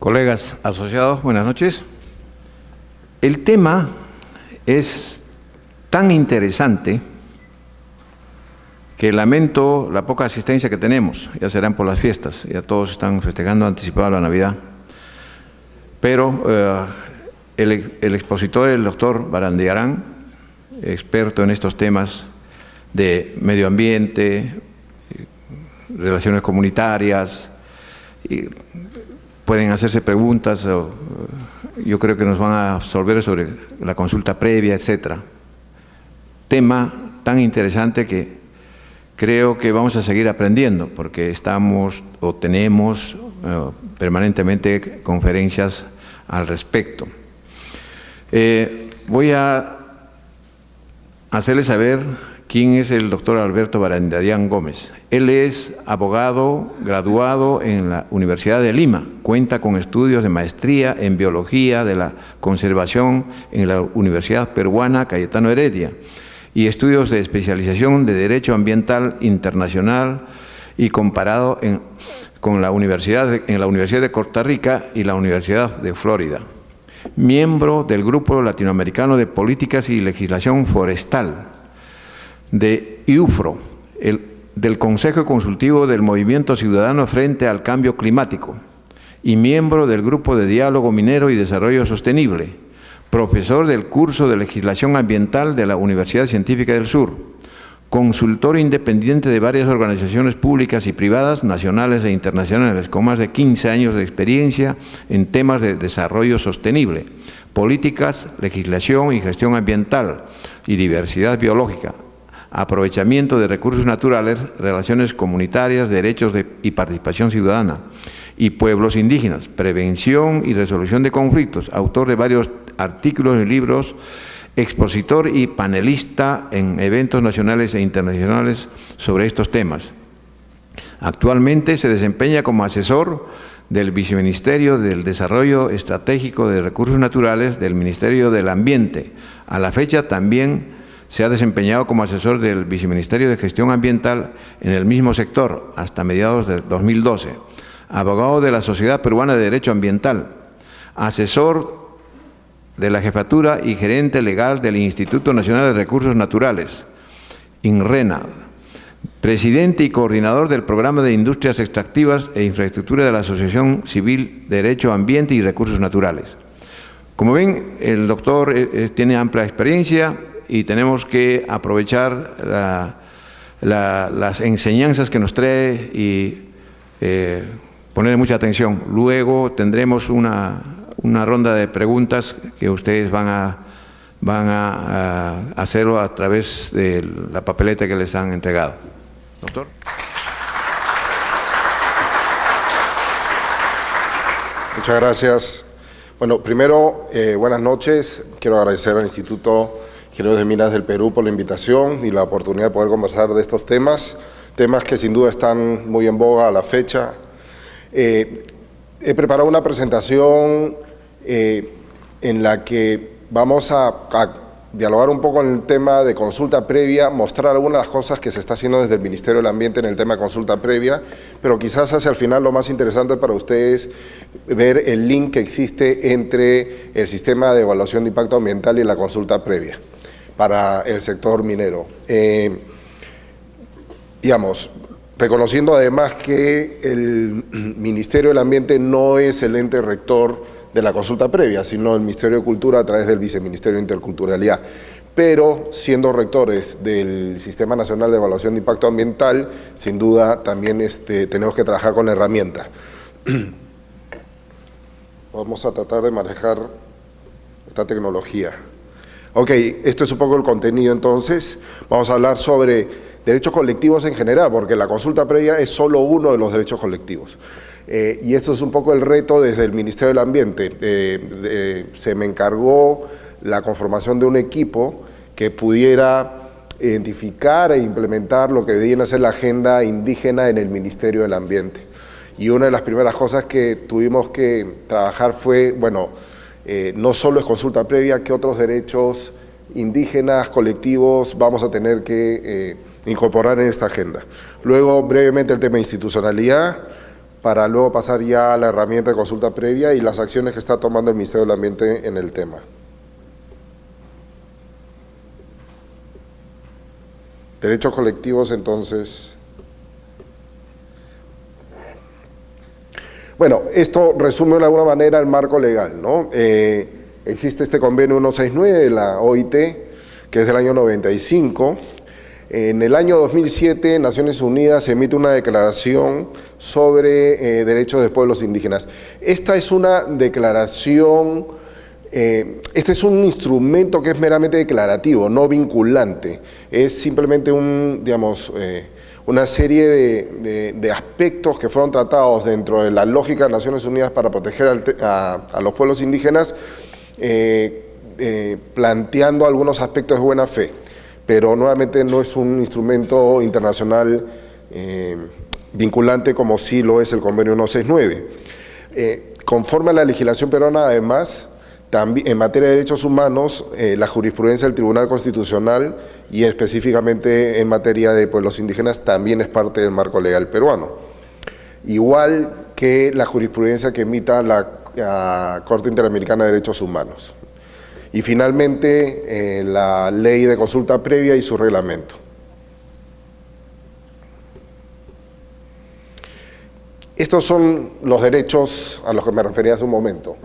Colegas asociados, buenas noches. El tema es tan interesante que lamento la poca asistencia que tenemos. Ya serán por las fiestas, ya todos están festejando anticipado la Navidad. Pero el expositor, el doctor Barandiarán, experto en estos temas de medio ambiente, relaciones comunitarias, y pueden hacerse preguntas, yo creo que nos van a absolver sobre la consulta previa, etcétera. Tema tan interesante que creo que vamos a seguir aprendiendo, porque estamos o tenemos permanentemente conferencias al respecto. Voy a hacerles saber quién es el doctor Alberto Barandiarán Gómez. Él es abogado graduado en la Universidad de Lima, cuenta con estudios de maestría en Biología de la Conservación en la Universidad Peruana Cayetano Heredia y estudios de especialización de Derecho Ambiental Internacional y comparado en la Universidad de Costa Rica y la Universidad de Florida. Miembro del Grupo Latinoamericano de Políticas y Legislación Forestal, de IUFRO, del Consejo Consultivo del Movimiento Ciudadano Frente al Cambio Climático y miembro del Grupo de Diálogo Minero y Desarrollo Sostenible, profesor del curso de Legislación Ambiental de la Universidad Científica del Sur, consultor independiente de varias organizaciones públicas y privadas, nacionales e internacionales, con más de 15 años de experiencia en temas de desarrollo sostenible, políticas, legislación y gestión ambiental y diversidad biológica, aprovechamiento de recursos naturales, relaciones comunitarias, derechos y participación ciudadana y pueblos indígenas, prevención y resolución de conflictos, autor de varios artículos y libros, expositor y panelista en eventos nacionales e internacionales sobre estos temas. Actualmente se desempeña como asesor del Viceministerio del Desarrollo Estratégico de Recursos Naturales del Ministerio del Ambiente. A la fecha también se ha desempeñado como asesor del Viceministerio de Gestión Ambiental en el mismo sector hasta mediados de 2012, abogado de la Sociedad Peruana de Derecho Ambiental, asesor de la Jefatura y gerente legal del Instituto Nacional de Recursos Naturales, INRENA, presidente y coordinador del Programa de Industrias Extractivas e Infraestructura de la Asociación Civil Derecho Ambiente y Recursos Naturales. Como ven, el doctor tiene amplia experiencia y tenemos que aprovechar las enseñanzas que nos trae y poner mucha atención. Luego tendremos una ronda de preguntas que ustedes van a hacerlo a través de la papeleta que les han entregado. Doctor. Muchas gracias. Bueno, primero, buenas noches. Quiero agradecer al Instituto Ingenieros de Minas del Perú por la invitación y la oportunidad de poder conversar de estos temas que sin duda están muy en boga a la fecha. He preparado una presentación en la que vamos a dialogar un poco en el tema de consulta previa, mostrar algunas de las cosas que se está haciendo desde el Ministerio del Ambiente en el tema de consulta previa, pero quizás hacia el final lo más interesante para ustedes ver el link que existe entre el sistema de evaluación de impacto ambiental y la consulta previa para el sector minero. Reconociendo además que el Ministerio del Ambiente no es el ente rector de la consulta previa, sino el Ministerio de Cultura a través del Viceministerio de Interculturalidad. Pero siendo rectores del Sistema Nacional de Evaluación de Impacto Ambiental, sin duda también tenemos que trabajar con herramientas. Vamos a tratar de manejar esta tecnología. Ok, esto es un poco el contenido entonces. Vamos a hablar sobre derechos colectivos en general, porque la consulta previa es solo uno de los derechos colectivos. Y esto es un poco el reto desde el Ministerio del Ambiente. Se me encargó la conformación de un equipo que pudiera identificar e implementar lo que viene a ser la agenda indígena en el Ministerio del Ambiente. Y una de las primeras cosas que tuvimos que trabajar fue, no solo es consulta previa, ¿qué otros derechos indígenas, colectivos vamos a tener que incorporar en esta agenda? Luego, brevemente, el tema de institucionalidad, para luego pasar ya a la herramienta de consulta previa y las acciones que está tomando el Ministerio del Ambiente en el tema. Derechos colectivos, entonces. Bueno, esto resume de alguna manera el marco legal, ¿no? Existe este convenio 169 de la OIT, que es del año 95. En el año 2007, Naciones Unidas emite una declaración sobre derechos de pueblos indígenas. Esta es una declaración, este es un instrumento que es meramente declarativo, no vinculante. Es simplemente una serie de aspectos que fueron tratados dentro de la lógica de Naciones Unidas para proteger a los pueblos indígenas, planteando algunos aspectos de buena fe, pero nuevamente no es un instrumento internacional vinculante como sí lo es el convenio 169. Conforme a la legislación peruana, además, también, en materia de derechos humanos, la jurisprudencia del Tribunal Constitucional y específicamente en materia de pueblos indígenas también es parte del marco legal peruano. Igual que la jurisprudencia que emita la Corte Interamericana de Derechos Humanos. Y finalmente, la ley de consulta previa y su reglamento. Estos son los derechos a los que me refería hace un momento.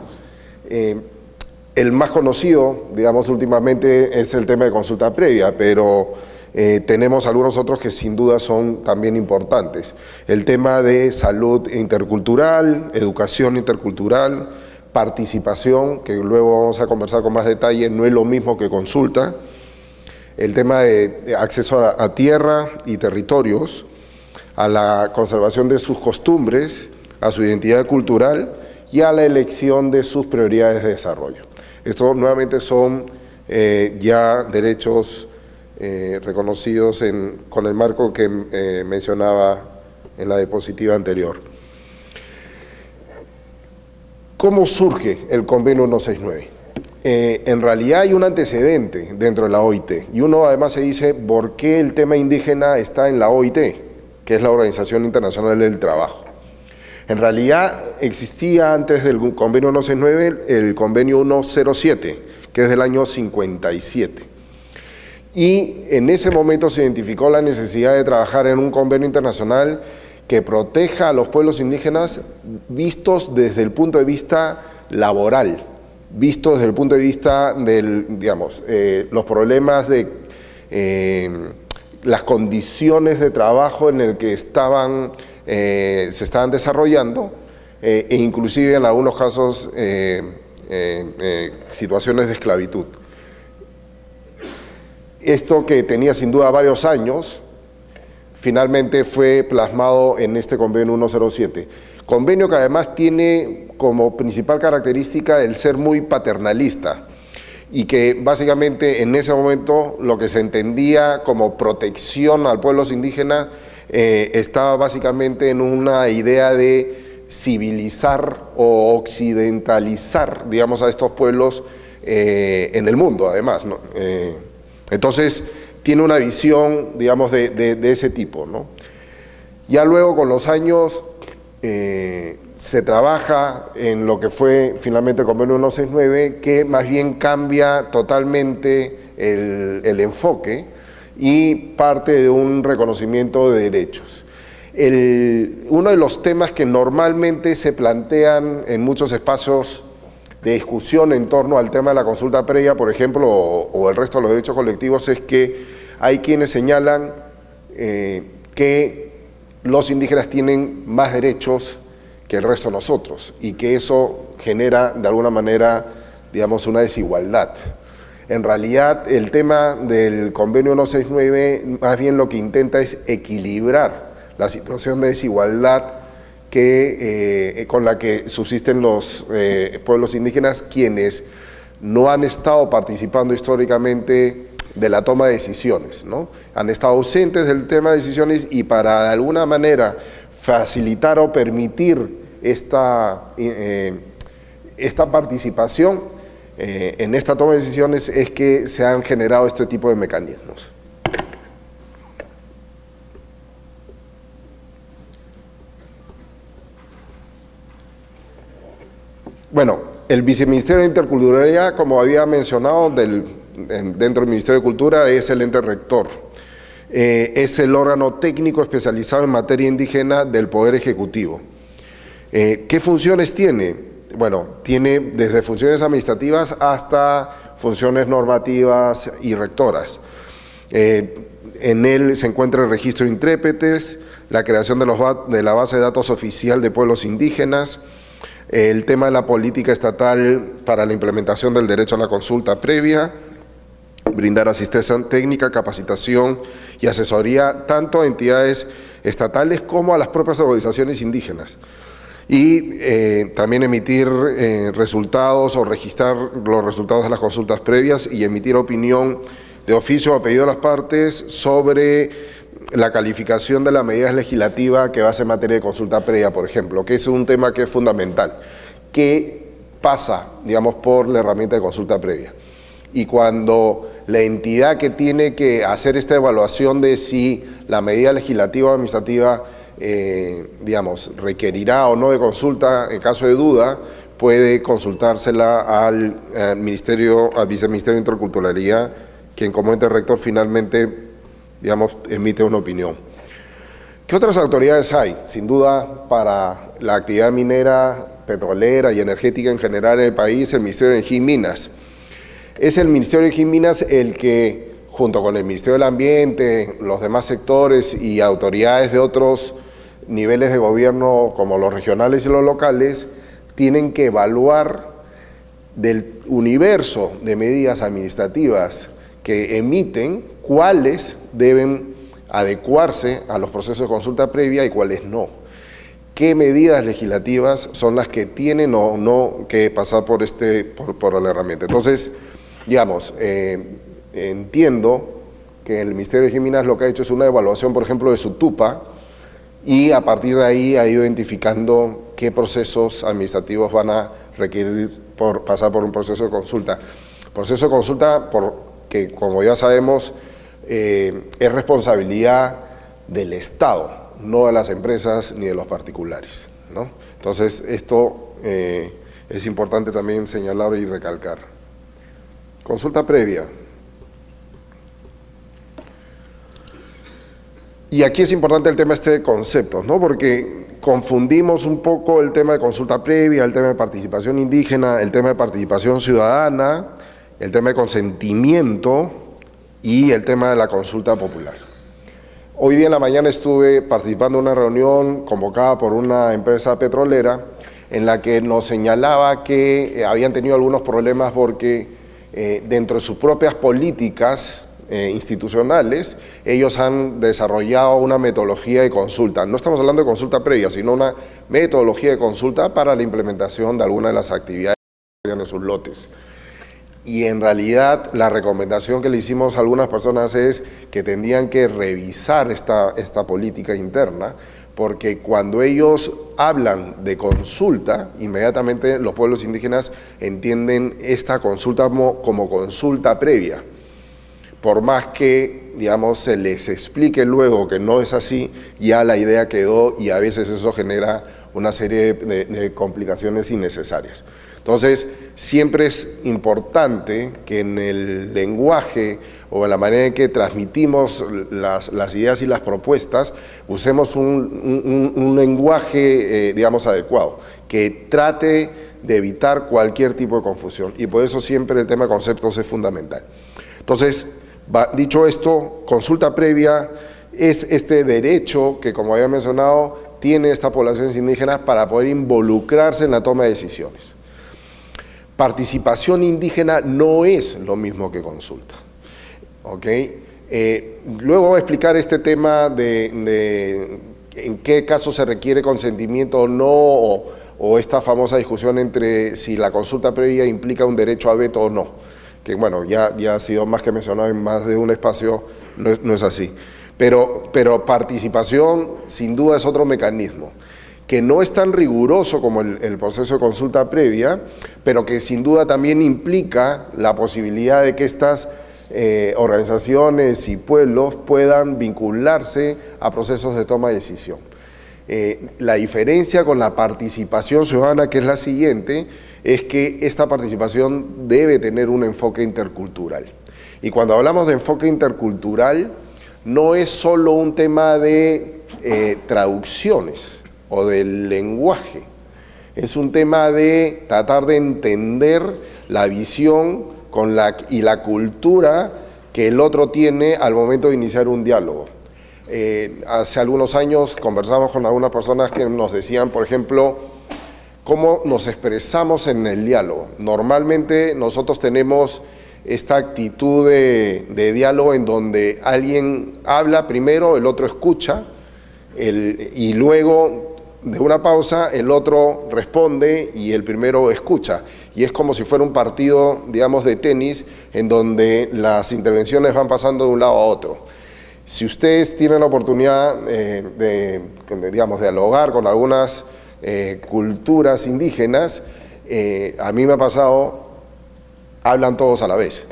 El más conocido, digamos, últimamente es el tema de consulta previa, pero tenemos algunos otros que sin duda son también importantes. El tema de salud intercultural, educación intercultural, participación, que luego vamos a conversar con más detalle, no es lo mismo que consulta. El tema de acceso a tierra y territorios, a la conservación de sus costumbres, a su identidad cultural y a la elección de sus prioridades de desarrollo. Estos nuevamente son ya derechos reconocidos con el marco que mencionaba en la diapositiva anterior. ¿Cómo surge el convenio 169? En realidad hay un antecedente dentro de la OIT y uno además se dice ¿por qué el tema indígena está en la OIT, que es la Organización Internacional del Trabajo? En realidad existía antes del convenio 169 el convenio 107, que es del año 57. Y en ese momento se identificó la necesidad de trabajar en un convenio internacional que proteja a los pueblos indígenas vistos desde el punto de vista laboral, vistos desde el punto de vista de los problemas de las condiciones de trabajo en el que se estaban desarrollando e inclusive en algunos casos situaciones de esclavitud. Esto que tenía sin duda varios años, finalmente fue plasmado en este convenio 107. Convenio que además tiene como principal característica el ser muy paternalista y que básicamente en ese momento lo que se entendía como protección al pueblo indígena estaba básicamente en una idea de civilizar o occidentalizar, digamos, a estos pueblos en el mundo, además, ¿no? Entonces, tiene una visión, digamos, de ese tipo, ¿no? Ya luego, con los años, se trabaja en lo que fue finalmente el convenio 169, que más bien cambia totalmente el enfoque y parte de un reconocimiento de derechos. Uno de los temas que normalmente se plantean en muchos espacios de discusión en torno al tema de la consulta previa, por ejemplo, o el resto de los derechos colectivos, es que hay quienes señalan que los indígenas tienen más derechos que el resto de nosotros y que eso genera de alguna manera, digamos, una desigualdad. En realidad, el tema del convenio 169 más bien lo que intenta es equilibrar la situación de desigualdad con la que subsisten los pueblos indígenas, quienes no han estado participando históricamente de la toma de decisiones, ¿no? Han estado ausentes del tema de decisiones y para de alguna manera facilitar o permitir esta participación en esta toma de decisiones es que se han generado este tipo de mecanismos. Bueno, el Viceministerio de Interculturalidad, como había mencionado, dentro del Ministerio de Cultura, es el ente rector. Es el órgano técnico especializado en materia indígena del Poder Ejecutivo. ¿Qué funciones tiene? Bueno, tiene desde funciones administrativas hasta funciones normativas y rectoras. En él se encuentra el registro de intérpretes, la creación de la base de datos oficial de pueblos indígenas, el tema de la política estatal para la implementación del derecho a la consulta previa, brindar asistencia técnica, capacitación y asesoría tanto a entidades estatales como a las propias organizaciones indígenas. Y también emitir resultados o registrar los resultados de las consultas previas y emitir opinión de oficio o a pedido de las partes sobre la calificación de la medida legislativa que va a ser materia de consulta previa, por ejemplo, que es un tema que es fundamental, que pasa, digamos, por la herramienta de consulta previa. Y cuando la entidad que tiene que hacer esta evaluación de si la medida legislativa o administrativa, digamos, requerirá o no de consulta, en caso de duda, puede consultársela al Viceministerio de Interculturalidad, quien como ente rector finalmente, digamos, emite una opinión. ¿Qué otras autoridades hay? Sin duda, para la actividad minera, petrolera y energética en general en el país, el Ministerio de Energía y Minas. Es el Ministerio de Energía y Minas el que, junto con el Ministerio del Ambiente, los demás sectores y autoridades de otros niveles de gobierno, como los regionales y los locales, tienen que evaluar del universo de medidas administrativas que emiten, cuáles deben adecuarse a los procesos de consulta previa y cuáles no. ¿Qué medidas legislativas son las que tienen o no que pasar por la herramienta? Entonces, digamos, entiendo que el Ministerio de Energía y Minas lo que ha hecho es una evaluación, por ejemplo, de su TUPA, y a partir de ahí ha ido identificando qué procesos administrativos van a requerir pasar por un proceso de consulta. Proceso de consulta que, como ya sabemos, es responsabilidad del Estado, no de las empresas ni de los particulares, ¿no? Entonces, esto es importante también señalar y recalcar. Consulta previa. Y aquí es importante el tema de conceptos, ¿no? Porque confundimos un poco el tema de consulta previa, el tema de participación indígena, el tema de participación ciudadana, el tema de consentimiento y el tema de la consulta popular. Hoy día en la mañana estuve participando en una reunión convocada por una empresa petrolera en la que nos señalaba que habían tenido algunos problemas porque dentro de sus propias políticas institucionales, ellos han desarrollado una metodología de consulta. No estamos hablando de consulta previa, sino una metodología de consulta para la implementación de alguna de las actividades que en sus lotes. Y en realidad la recomendación que le hicimos a algunas personas es que tendrían que revisar esta política interna, porque cuando ellos hablan de consulta, inmediatamente los pueblos indígenas entienden esta consulta como consulta previa. Por más que, digamos, se les explique luego que no es así, ya la idea quedó y a veces eso genera una serie de complicaciones innecesarias. Entonces, siempre es importante que en el lenguaje o en la manera en que transmitimos las ideas y las propuestas, usemos un lenguaje, digamos, adecuado, que trate de evitar cualquier tipo de confusión. Y por eso siempre el tema de conceptos es fundamental. Entonces, dicho esto, consulta previa es este derecho que, como había mencionado, tiene estas poblaciones indígenas para poder involucrarse en la toma de decisiones. Participación indígena no es lo mismo que consulta, ¿ok? Luego voy a explicar este tema de en qué caso se requiere consentimiento o no, o esta famosa discusión entre si la consulta previa implica un derecho a veto o no, que bueno, ya ha sido más que mencionado en más de un espacio, no es así. Pero participación sin duda es otro mecanismo, que no es tan riguroso como el proceso de consulta previa, pero que sin duda también implica la posibilidad de que estas organizaciones y pueblos puedan vincularse a procesos de toma de decisión. La diferencia con la participación ciudadana, que es la siguiente, es que esta participación debe tener un enfoque intercultural. Y cuando hablamos de enfoque intercultural, no es solo un tema de traducciones o del lenguaje, es un tema de tratar de entender la visión y la cultura que el otro tiene al momento de iniciar un diálogo. Hace algunos años conversamos con algunas personas que nos decían, por ejemplo, cómo nos expresamos en el diálogo. Normalmente nosotros tenemos esta actitud de diálogo en donde alguien habla primero, el otro escucha, y luego de una pausa el otro responde y el primero escucha. Y es como si fuera un partido, digamos, de tenis en donde las intervenciones van pasando de un lado a otro. Si ustedes tienen la oportunidad digamos, de dialogar con algunas culturas indígenas, a mí me ha pasado, hablan todos a la vez.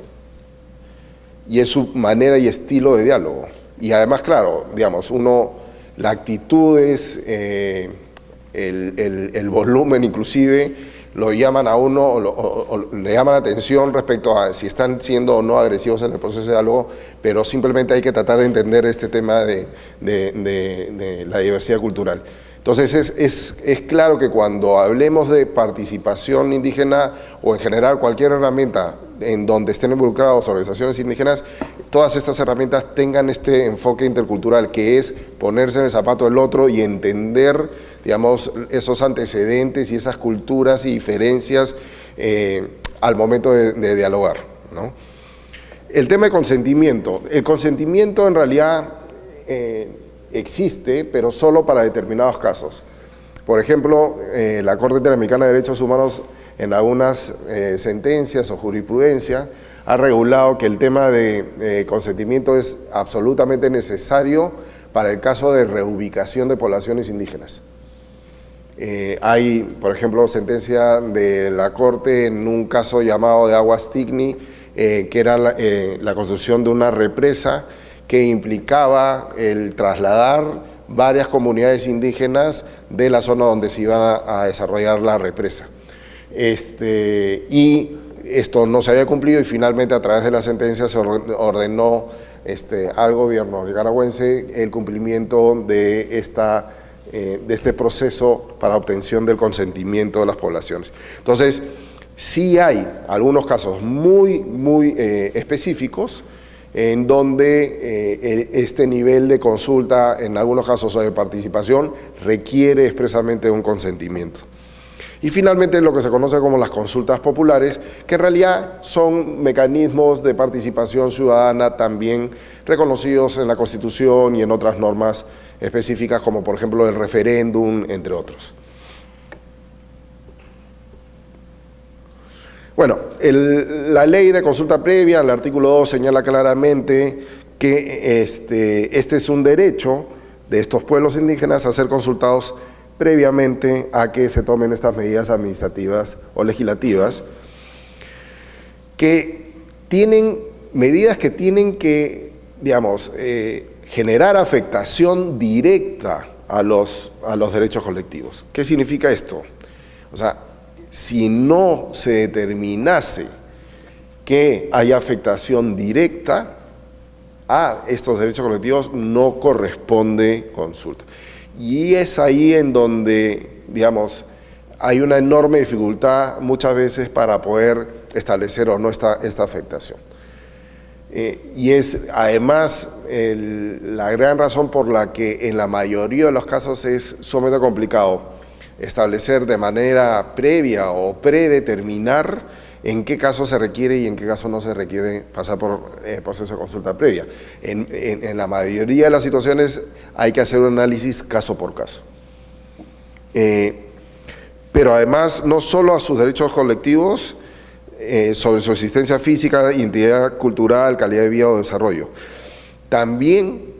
Y es su manera y estilo de diálogo. Y además, claro, digamos, la actitud es, el volumen inclusive, lo llaman a uno o le llaman la atención respecto a si están siendo o no agresivos en el proceso de diálogo, pero simplemente hay que tratar de entender este tema de la diversidad cultural. Entonces es claro que cuando hablemos de participación indígena o en general cualquier herramienta en donde estén involucrados organizaciones indígenas, todas estas herramientas tengan este enfoque intercultural, que es ponerse en el zapato del otro y entender, digamos, esos antecedentes y esas culturas y diferencias al momento de dialogar, ¿no? El tema de consentimiento. El consentimiento en realidad existe, pero solo para determinados casos. Por ejemplo, la Corte Interamericana de Derechos Humanos en algunas sentencias o jurisprudencia ha regulado que el tema de consentimiento es absolutamente necesario para el caso de reubicación de poblaciones indígenas. Hay, por ejemplo, sentencia de la Corte en un caso llamado de Aguas Tigni, que era la construcción de una represa que implicaba el trasladar varias comunidades indígenas de la zona donde se iba a desarrollar la represa. Y esto no se había cumplido y finalmente a través de la sentencia se ordenó al gobierno nicaragüense el cumplimiento de este proceso para obtención del consentimiento de las poblaciones. Entonces, sí hay algunos casos muy específicos en donde este nivel de consulta, en algunos casos o de participación, requiere expresamente un consentimiento. Y finalmente lo que se conoce como las consultas populares, que en realidad son mecanismos de participación ciudadana también reconocidos en la Constitución y en otras normas específicas, como por ejemplo el referéndum, entre otros. Bueno, la ley de consulta previa, el artículo 2 señala claramente que este es un derecho de estos pueblos indígenas a ser consultados previamente a que se tomen estas medidas administrativas o legislativas, que tienen medidas que tienen que, digamos, generar afectación directa a los derechos colectivos. ¿Qué significa esto? O sea, si no se determinase que haya afectación directa a estos derechos colectivos, no corresponde consulta. Y es ahí en donde, digamos, hay una enorme dificultad muchas veces para poder establecer o no esta afectación. Y es además la gran razón por la que en la mayoría de los casos es sumamente complicado establecer de manera previa o predeterminar en qué caso se requiere y en qué caso no se requiere pasar por el proceso de consulta previa. En la mayoría de las situaciones hay que hacer un análisis caso por caso. Pero además, no solo a sus derechos colectivos, sobre su existencia física, identidad cultural, calidad de vida o desarrollo. También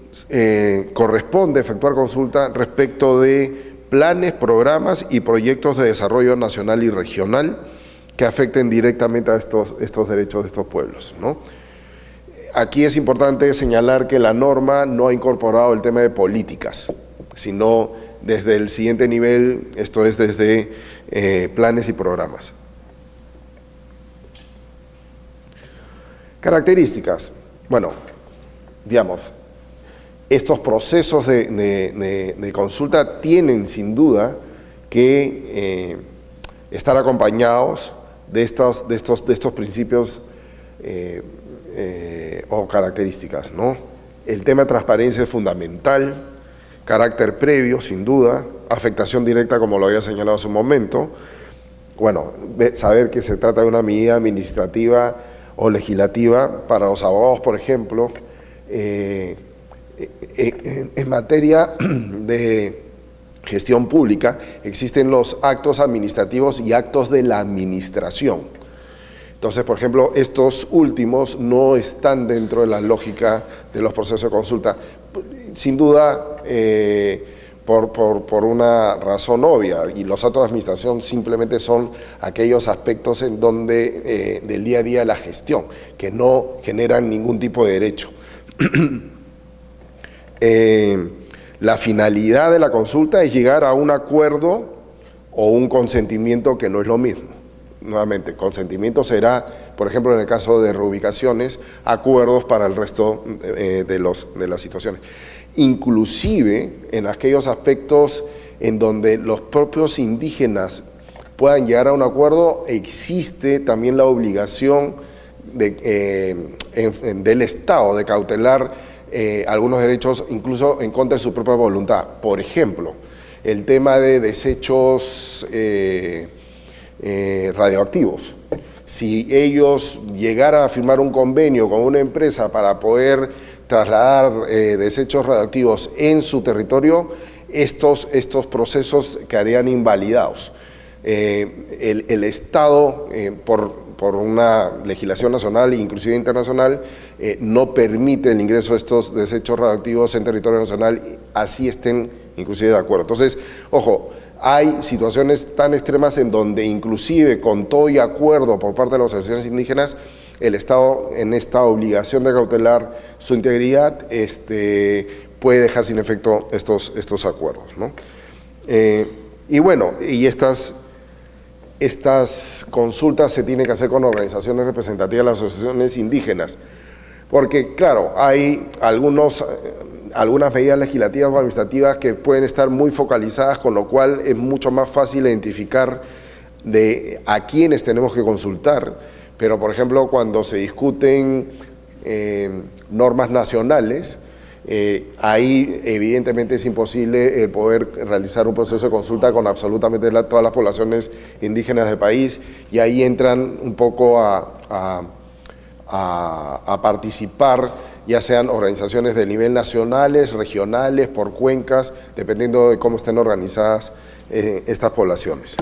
corresponde efectuar consulta respecto de planes, programas y proyectos de desarrollo nacional y regional que afecten directamente a estos derechos de estos pueblos, ¿no? Aquí es importante señalar que la norma no ha incorporado el tema de políticas, sino desde el siguiente nivel, esto es desde planes y programas. Características. Bueno, digamos, estos procesos de consulta tienen sin duda que estar acompañados de estos principios o características, ¿no? El tema de transparencia es fundamental, carácter previo, sin duda, afectación directa, como lo había señalado hace un momento. Bueno, saber que se trata de una medida administrativa o legislativa para los abogados, por ejemplo, en materia de gestión pública existen los actos administrativos y actos de la administración. Entonces, por ejemplo, estos últimos no están dentro de la lógica de los procesos de consulta. Sin duda, por una razón obvia, y los actos de administración simplemente son aquellos aspectos en donde del día a día de la gestión, que no generan ningún tipo de derecho. La finalidad de la consulta es llegar a un acuerdo o un consentimiento, que no es lo mismo. Nuevamente, consentimiento será, por ejemplo, en el caso de reubicaciones, acuerdos para el resto de las situaciones. Inclusive en aquellos aspectos en donde los propios indígenas puedan llegar a un acuerdo, existe también la obligación del Estado de cautelar algunos derechos, incluso en contra de su propia voluntad. Por ejemplo, el tema de desechos radioactivos. Si ellos llegaran a firmar un convenio con una empresa para poder trasladar desechos radioactivos en su territorio, estos procesos quedarían invalidados. El Estado, por una legislación nacional e inclusive internacional, no permite el ingreso de estos desechos radioactivos en territorio nacional, así estén inclusive de acuerdo. Entonces, ojo, hay situaciones tan extremas en donde inclusive con todo y acuerdo por parte de las asociaciones indígenas, el Estado, en esta obligación de cautelar su integridad, puede dejar sin efecto estos acuerdos, ¿no? Y bueno, y estas consultas se tienen que hacer con organizaciones representativas de las asociaciones indígenas, porque claro, hay algunas medidas legislativas o administrativas que pueden estar muy focalizadas, con lo cual es mucho más fácil identificar a quiénes tenemos que consultar, pero por ejemplo cuando se discuten normas nacionales, ahí evidentemente es imposible el poder realizar un proceso de consulta con absolutamente todas las poblaciones indígenas del país, y ahí entran un poco a participar, ya sean organizaciones de nivel nacionales, regionales, por cuencas, dependiendo de cómo estén organizadas estas poblaciones.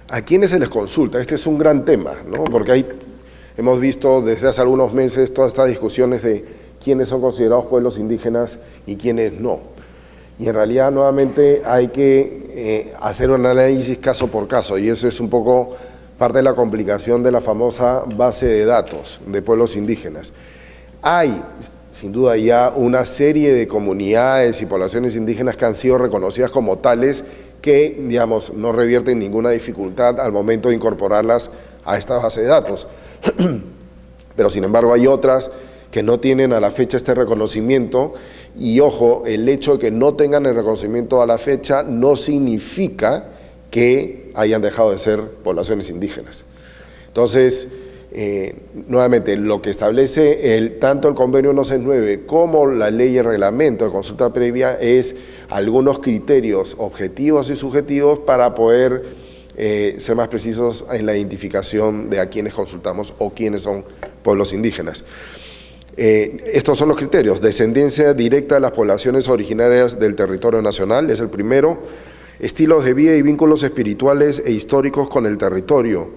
¿A quiénes se les consulta? Este es un gran tema, ¿no? Porque hemos visto desde hace algunos meses todas estas discusiones de quiénes son considerados pueblos indígenas y quiénes no. Y en realidad, nuevamente, hay que hacer un análisis caso por caso, y eso es un poco parte de la complicación de la famosa base de datos de pueblos indígenas. Hay, sin duda, ya una serie de comunidades y poblaciones indígenas que han sido reconocidas como tales, que, digamos, no revierten ninguna dificultad al momento de incorporarlas a esta base de datos. Pero, sin embargo, hay otras que no tienen a la fecha este reconocimiento, y ojo, el hecho de que no tengan el reconocimiento a la fecha no significa que hayan dejado de ser poblaciones indígenas. Entonces, nuevamente, lo que establece tanto el convenio 169 como la ley y el reglamento de consulta previa es algunos criterios objetivos y subjetivos para poder ser más precisos en la identificación de a quienes consultamos o quiénes son pueblos indígenas. Estos son los criterios: descendencia directa de las poblaciones originarias del territorio nacional, es el primero; estilos de vida y vínculos espirituales e históricos con el territorio;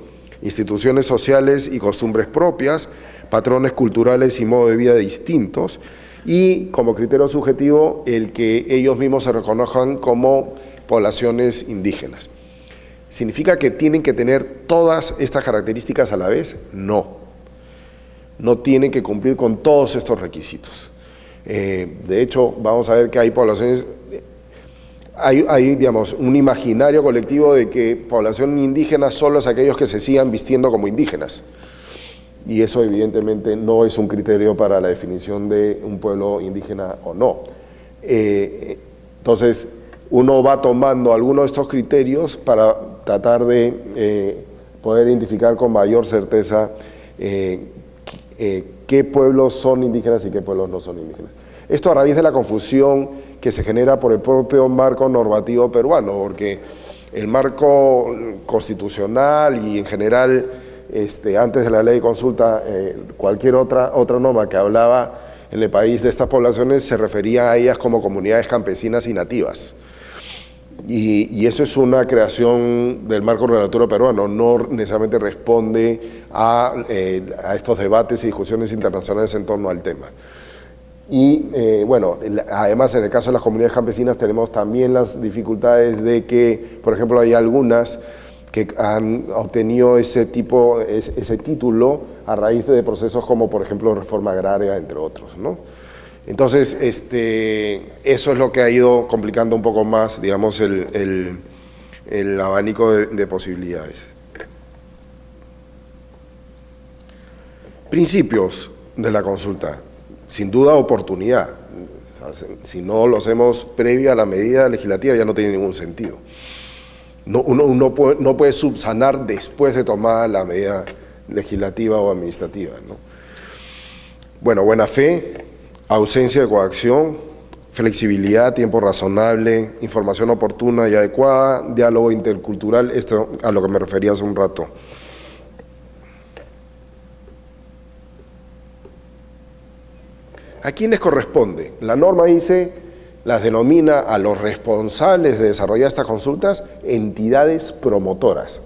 instituciones sociales y costumbres propias; patrones culturales y modo de vida distintos; y como criterio subjetivo, el que ellos mismos se reconozcan como poblaciones indígenas. ¿Significa que tienen que tener todas estas características a la vez? No. No tienen que cumplir con todos estos requisitos. De hecho, vamos a ver que hay poblaciones, hay, digamos, un imaginario colectivo de que población indígena solo es aquellos que se sigan vistiendo como indígenas. Y eso evidentemente no es un criterio para la definición de un pueblo indígena o no. Entonces, uno va tomando algunos de estos criterios para tratar de poder identificar con mayor certeza qué pueblos son indígenas y qué pueblos no son indígenas. Esto a raíz de la confusión que se genera por el propio marco normativo peruano, porque el marco constitucional y en general, antes de la ley de consulta, cualquier otra norma que hablaba en el país de estas poblaciones se refería a ellas como comunidades campesinas y nativas. Y eso es una creación del marco regulatorio peruano, no necesariamente responde a estos debates y discusiones internacionales en torno al tema. Y bueno, además en el caso de las comunidades campesinas tenemos también las dificultades de que, por ejemplo, hay algunas que han obtenido ese título a raíz de procesos como, por ejemplo, reforma agraria, entre otros, ¿no? Entonces, eso es lo que ha ido complicando un poco más, digamos, el abanico de posibilidades. Principios de la consulta. Sin duda, oportunidad. Si no lo hacemos previa a la medida legislativa, ya no tiene ningún sentido. Uno no puede subsanar después de tomar la medida legislativa o administrativa, ¿no? Bueno, buena fe, ausencia de coacción, flexibilidad, tiempo razonable, información oportuna y adecuada, diálogo intercultural, esto a lo que me refería hace un rato. ¿A quiénes corresponde? La norma dice, las denomina a los responsables de desarrollar estas consultas entidades promotoras.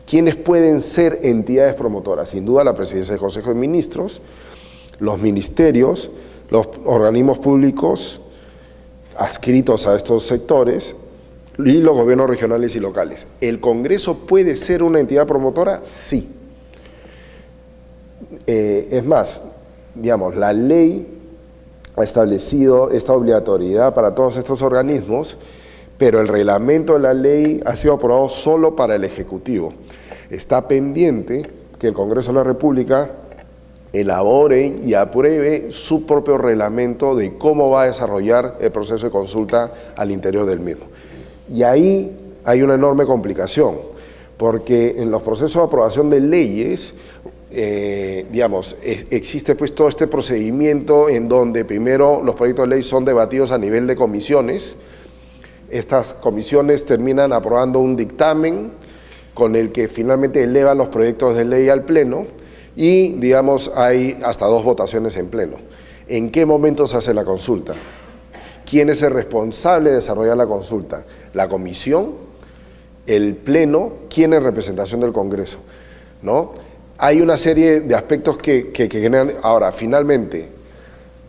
¿Quiénes pueden ser entidades promotoras? Sin duda la Presidencia del Consejo de Ministros, los ministerios, los organismos públicos adscritos a estos sectores y los gobiernos regionales y locales. ¿El Congreso puede ser una entidad promotora? Sí. Es más, digamos, la ley ha establecido esta obligatoriedad para todos estos organismos, pero el reglamento de la ley ha sido aprobado solo para el Ejecutivo. Está pendiente que el Congreso de la República elabore y apruebe su propio reglamento de cómo va a desarrollar el proceso de consulta al interior del mismo. Y ahí hay una enorme complicación, porque en los procesos de aprobación de leyes, digamos, existe pues todo este procedimiento en donde primero los proyectos de ley son debatidos a nivel de comisiones. Estas comisiones terminan aprobando un dictamen con el que finalmente elevan los proyectos de ley al Pleno y, digamos, hay hasta 2 votaciones en Pleno. ¿En qué momento se hace la consulta? ¿Quién es el responsable de desarrollar la consulta? ¿La comisión? ¿El Pleno? ¿Quién es representación del Congreso? ¿No? Hay una serie de aspectos que generan. Ahora, finalmente,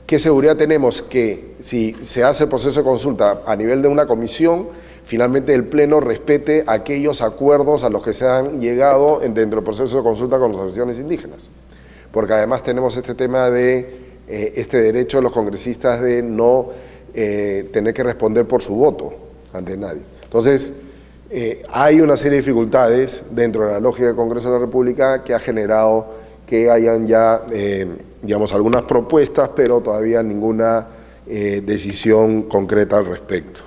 ¿qué seguridad tenemos? Que si se hace el proceso de consulta a nivel de una comisión, finalmente el Pleno respete aquellos acuerdos a los que se han llegado dentro del proceso de consulta con las organizaciones indígenas. Porque además tenemos este tema de este derecho de los congresistas de no tener que responder por su voto ante nadie. Entonces, hay una serie de dificultades dentro de la lógica del Congreso de la República que ha generado que hayan ya, digamos, algunas propuestas, pero todavía ninguna decisión concreta al respecto.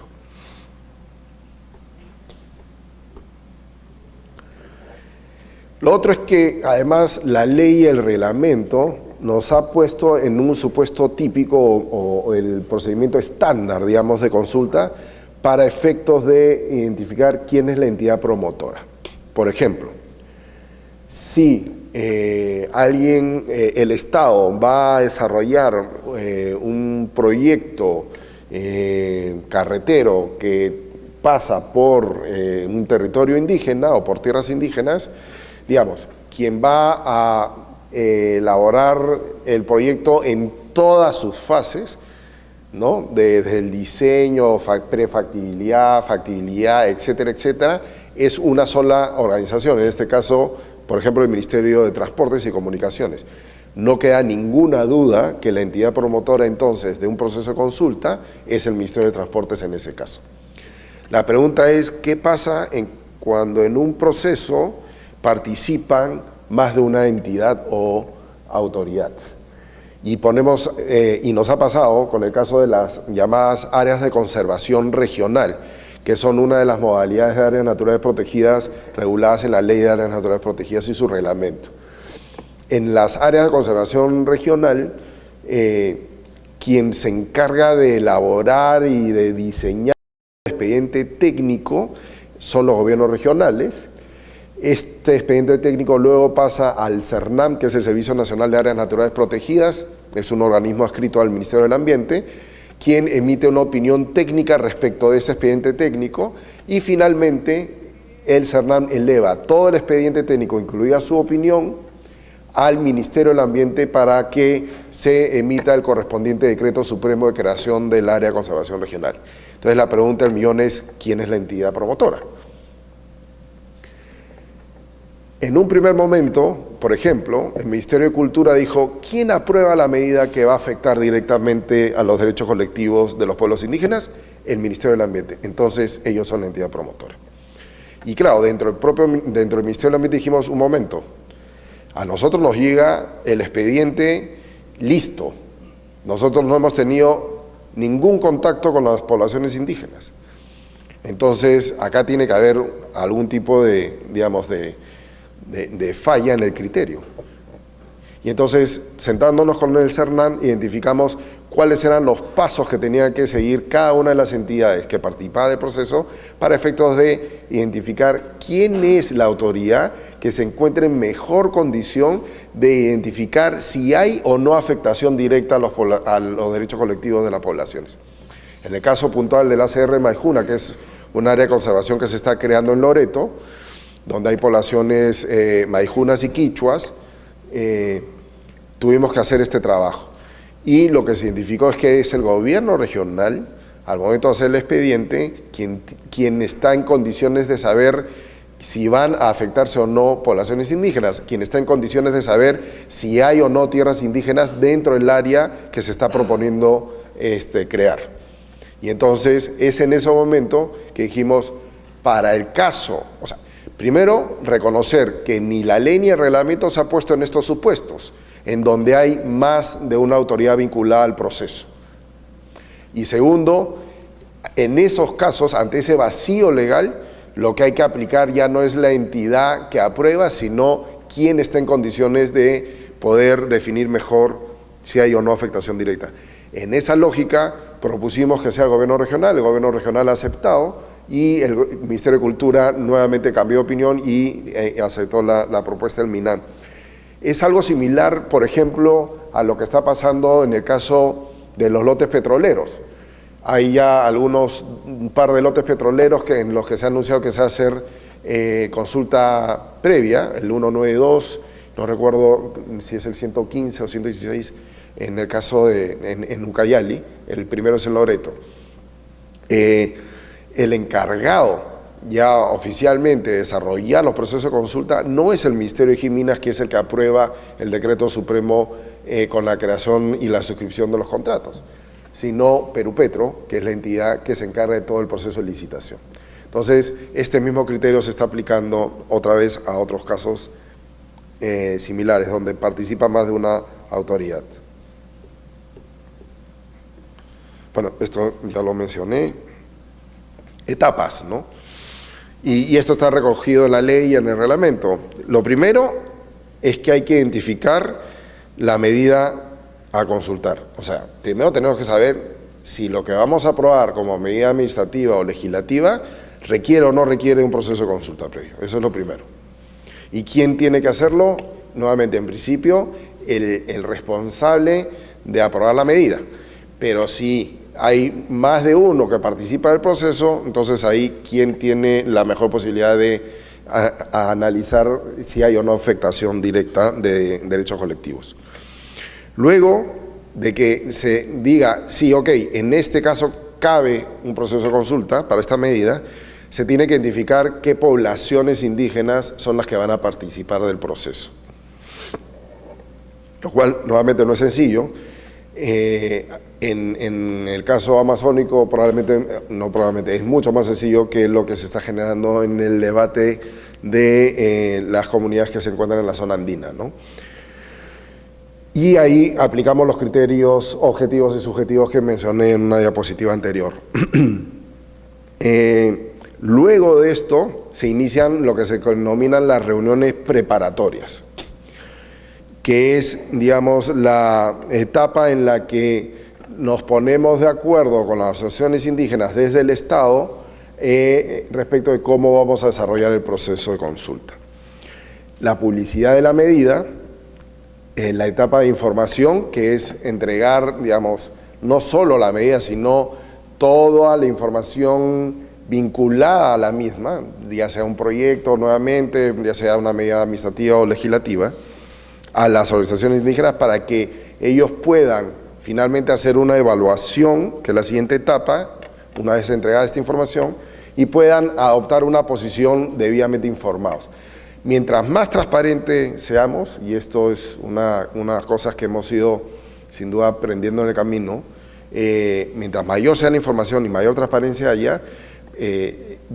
Lo otro es que, además, la ley y el reglamento nos ha puesto en un supuesto típico o el procedimiento estándar, digamos, de consulta para efectos de identificar quién es la entidad promotora. Por ejemplo, si el Estado va a desarrollar un proyecto carretero que pasa por un territorio indígena o por tierras indígenas, digamos, quien va a elaborar el proyecto en todas sus fases, ¿no? Desde el diseño, prefactibilidad, factibilidad, etcétera, etcétera, es una sola organización, en este caso, por ejemplo, el Ministerio de Transportes y Comunicaciones. No queda ninguna duda que la entidad promotora entonces de un proceso de consulta es el Ministerio de Transportes en ese caso. La pregunta es, ¿qué pasa cuando en un proceso participan más de una entidad o autoridad? Y nos ha pasado con el caso de las llamadas áreas de conservación regional, que son una de las modalidades de áreas naturales protegidas reguladas en la Ley de Áreas Naturales Protegidas y su reglamento. En las áreas de conservación regional, quien se encarga de elaborar y de diseñar el expediente técnico son los gobiernos regionales. Este expediente técnico luego pasa al CERNAM, que es el Servicio Nacional de Áreas Naturales Protegidas, es un organismo adscrito al Ministerio del Ambiente, quien emite una opinión técnica respecto de ese expediente técnico, y finalmente el CERNAM eleva todo el expediente técnico, incluida su opinión, al Ministerio del Ambiente para que se emita el correspondiente decreto supremo de creación del área de conservación regional. Entonces la pregunta del millón es, ¿quién es la entidad promotora? En un primer momento, por ejemplo, el Ministerio de Cultura dijo, ¿quién aprueba la medida que va a afectar directamente a los derechos colectivos de los pueblos indígenas? El Ministerio del Ambiente. Entonces ellos son la entidad promotora. Y claro, dentro del Ministerio del Ambiente dijimos, un momento, a nosotros nos llega el expediente listo. Nosotros no hemos tenido ningún contacto con las poblaciones indígenas. Entonces, acá tiene que haber algún tipo de, digamos, de falla en el criterio. Y entonces, sentándonos con el CERNAM, identificamos cuáles eran los pasos que tenían que seguir cada una de las entidades que participaban del proceso para efectos de identificar quién es la autoridad que se encuentre en mejor condición de identificar si hay o no afectación directa a los derechos colectivos de las poblaciones. En el caso puntual del ACR Maijuna, que es un área de conservación que se está creando en Loreto, donde hay poblaciones maijunas y quichuas, tuvimos que hacer este trabajo. Y lo que se identificó es que es el gobierno regional, al momento de hacer el expediente, quien está en condiciones de saber si van a afectarse o no poblaciones indígenas, quien está en condiciones de saber si hay o no tierras indígenas dentro del área que se está proponiendo crear. Y entonces es en ese momento que dijimos, para el caso, o sea, primero reconocer que ni la ley ni el reglamento se ha puesto en estos supuestos, en donde hay más de una autoridad vinculada al proceso. Y segundo, en esos casos, ante ese vacío legal, lo que hay que aplicar ya no es la entidad que aprueba, sino quién está en condiciones de poder definir mejor si hay o no afectación directa. En esa lógica propusimos que sea el gobierno regional ha aceptado y el Ministerio de Cultura nuevamente cambió de opinión y aceptó la propuesta del MINAM. Es algo similar, por ejemplo, a lo que está pasando en el caso de los lotes petroleros. Hay ya un par de lotes petroleros en los que se ha anunciado que se va a hacer consulta previa, el 192, no recuerdo si es el 115 o 116, en el caso en Ucayali, el primero es en Loreto. El encargado ya oficialmente desarrollar los procesos de consulta no es el Ministerio de Minas, que es el que aprueba el decreto supremo con la creación y la suscripción de los contratos, sino Perupetro, que es la entidad que se encarga de todo el proceso de licitación. Entonces, este mismo criterio se está aplicando otra vez a otros casos similares, donde participa más de una autoridad. Bueno, esto ya lo mencioné. Etapas, ¿no? Y esto está recogido en la ley y en el reglamento. Lo primero es que hay que identificar la medida a consultar. O sea, primero tenemos que saber si lo que vamos a aprobar como medida administrativa o legislativa requiere o no requiere un proceso de consulta previo. Eso es lo primero. ¿Y quién tiene que hacerlo? Nuevamente, en principio, el responsable de aprobar la medida. Pero si hay más de uno que participa del proceso, entonces ahí quién tiene la mejor posibilidad de analizar si hay o no afectación directa de derechos colectivos. Luego de que se diga, sí, ok, en este caso cabe un proceso de consulta para esta medida, se tiene que identificar qué poblaciones indígenas son las que van a participar del proceso. lo cual nuevamente no es sencillo. En el caso amazónico es mucho más sencillo que lo que se está generando en el debate de las comunidades que se encuentran en la zona andina, ¿no? Y ahí aplicamos los criterios objetivos y subjetivos que mencioné en una diapositiva anterior. Luego de esto se inician lo que se denominan las reuniones preparatorias, que es, digamos, la etapa en la que nos ponemos de acuerdo con las asociaciones indígenas desde el Estado respecto de cómo vamos a desarrollar el proceso de consulta. La publicidad de la medida, la etapa de información, que es entregar, digamos, no solo la medida, sino toda la información vinculada a la misma, ya sea un proyecto nuevamente, ya sea una medida administrativa o legislativa, a las organizaciones indígenas para que ellos puedan finalmente hacer una evaluación, que es la siguiente etapa, una vez entregada esta información, y puedan adoptar una posición debidamente informados. Mientras más transparente seamos, y esto es una de las cosas que hemos ido sin duda aprendiendo en el camino, mientras mayor sea la información y mayor transparencia haya,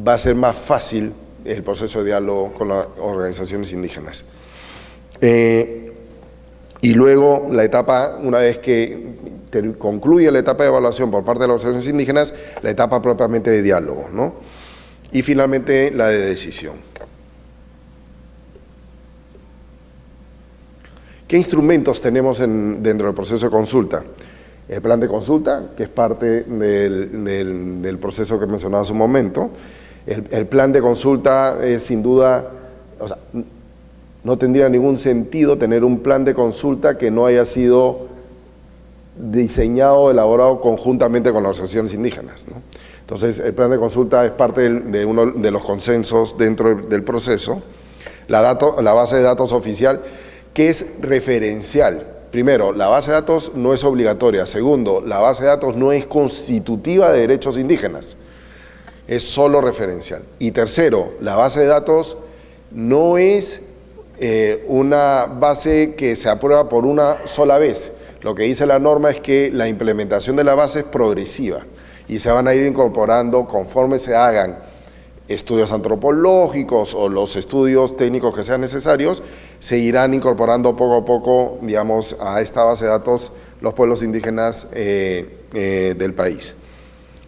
va a ser más fácil el proceso de diálogo con las organizaciones indígenas. Y luego la etapa, una vez que concluye la etapa de evaluación por parte de las organizaciones indígenas, la etapa propiamente de diálogo, ¿no? Y finalmente la de decisión. ¿Qué instrumentos tenemos dentro del proceso de consulta? El plan de consulta, que es parte del proceso que mencionaba hace un momento. El plan de consulta es sin duda, o sea, no tendría ningún sentido tener un plan de consulta que no haya sido diseñado, elaborado conjuntamente con las asociaciones indígenas, ¿no? Entonces, el plan de consulta es parte de uno de los consensos dentro del proceso. La base de datos oficial, que es referencial. Primero, la base de datos no es obligatoria. Segundo, la base de datos no es constitutiva de derechos indígenas, es solo referencial. Y tercero, la base de datos no es una base que se aprueba por una sola vez. Lo que dice la norma es que la implementación de la base es progresiva y se van a ir incorporando conforme se hagan estudios antropológicos o los estudios técnicos que sean necesarios, se irán incorporando poco a poco, digamos, a esta base de datos los pueblos indígenas del país.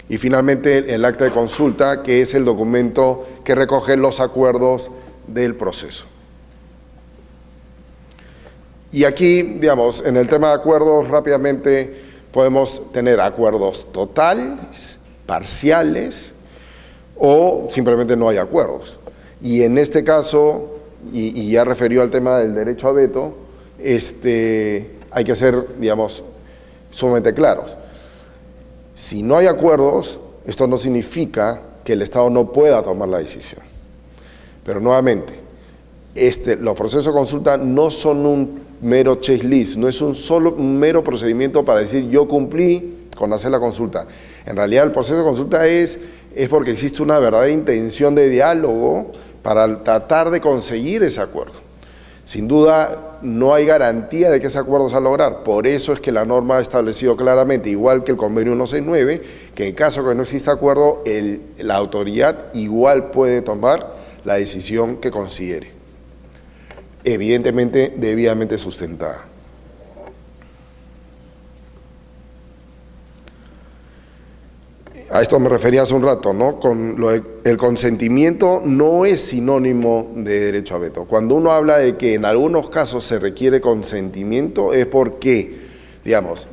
Y finalmente el acta de consulta, que es el documento que recoge los acuerdos del proceso. Y aquí, digamos, en el tema de acuerdos, rápidamente podemos tener acuerdos totales, parciales, o simplemente no hay acuerdos. Y en este caso, y ya referido al tema del derecho a veto, hay que ser, digamos, sumamente claros. Si no hay acuerdos, esto no significa que el Estado no pueda tomar la decisión. Pero nuevamente, los procesos de consulta no son un mero checklist, no es un mero procedimiento para decir yo cumplí con hacer la consulta. En realidad el proceso de consulta es porque existe una verdadera intención de diálogo para tratar de conseguir ese acuerdo. Sin duda no hay garantía de que ese acuerdo se va a lograr, por eso es que la norma ha establecido claramente, igual que el convenio 169, que en caso que no exista acuerdo, la autoridad igual puede tomar la decisión que considere, evidentemente debidamente sustentada. A esto me refería hace un rato, ¿no? El consentimiento no es sinónimo de derecho a veto. Cuando uno habla de que en algunos casos se requiere consentimiento es porque, digamos,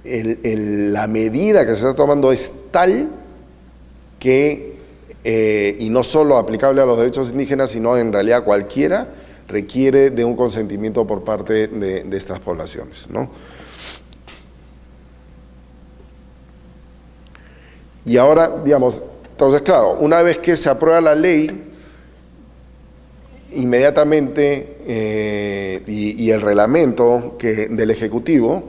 la medida que se está tomando es tal que, y no solo aplicable a los derechos indígenas, sino en realidad cualquiera, requiere de un consentimiento por parte de estas poblaciones, ¿no? Y ahora, digamos, entonces claro, una vez que se aprueba la ley, inmediatamente, y el reglamento del Ejecutivo,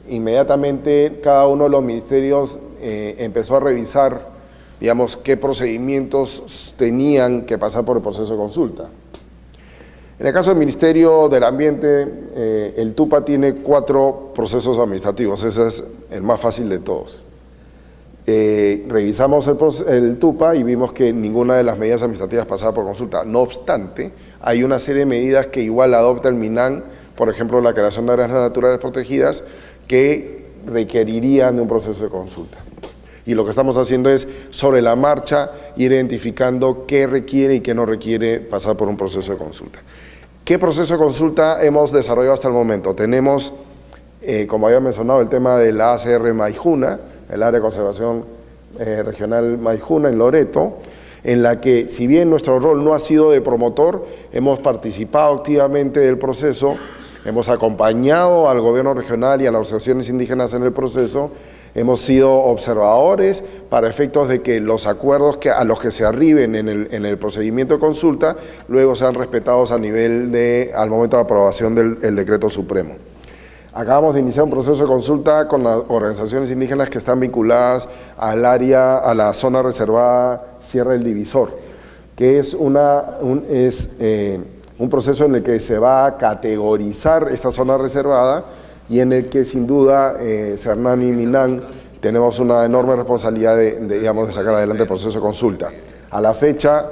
inmediatamente cada uno de los ministerios empezó a revisar, digamos, qué procedimientos tenían que pasar por el proceso de consulta. En el caso del Ministerio del Ambiente, el TUPA tiene 4 procesos administrativos, ese es el más fácil de todos. Revisamos el TUPA y vimos que ninguna de las medidas administrativas pasaba por consulta. No obstante, hay una serie de medidas que igual adopta el MINAN, por ejemplo, la creación de áreas naturales protegidas, que requerirían de un proceso de consulta. Y lo que estamos haciendo es, sobre la marcha, ir identificando qué requiere y qué no requiere pasar por un proceso de consulta. ¿Qué proceso de consulta hemos desarrollado hasta el momento? Tenemos, como había mencionado, el tema de la ACR Maijuna, el Área de Conservación Regional Maijuna en Loreto, en la que, si bien nuestro rol no ha sido de promotor, hemos participado activamente del proceso, hemos acompañado al gobierno regional y a las asociaciones indígenas en el proceso, hemos sido observadores para efectos de que los acuerdos a los que se arriben en el procedimiento de consulta luego sean respetados al momento de aprobación del decreto supremo. Acabamos de iniciar un proceso de consulta con las organizaciones indígenas que están vinculadas al área, a la zona reservada Sierra del Divisor, que es un proceso en el que se va a categorizar esta zona reservada y en el que sin duda Cernán y Minan tenemos una enorme responsabilidad de sacar adelante el proceso de consulta. A la fecha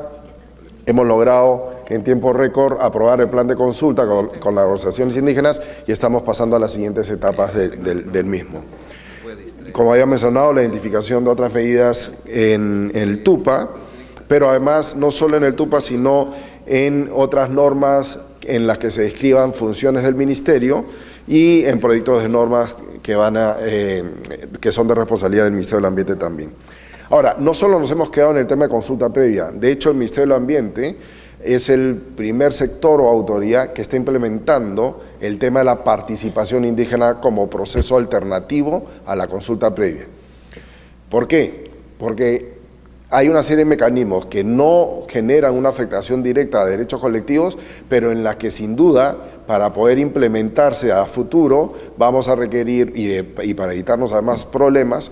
hemos logrado en tiempo récord aprobar el plan de consulta con las organizaciones indígenas y estamos pasando a las siguientes etapas del mismo. Como había mencionado, la identificación de otras medidas en el TUPA, pero además no solo en el TUPA, sino en otras normas en las que se describan funciones del Ministerio y en proyectos de normas que son de responsabilidad del Ministerio del Ambiente también. Ahora, no solo nos hemos quedado en el tema de consulta previa, de hecho el Ministerio del Ambiente es el primer sector o autoridad que está implementando el tema de la participación indígena como proceso alternativo a la consulta previa. ¿Por qué? Porque hay una serie de mecanismos que no generan una afectación directa a derechos colectivos, pero en las que sin duda, para poder implementarse a futuro, vamos a requerir, y para evitarnos además problemas,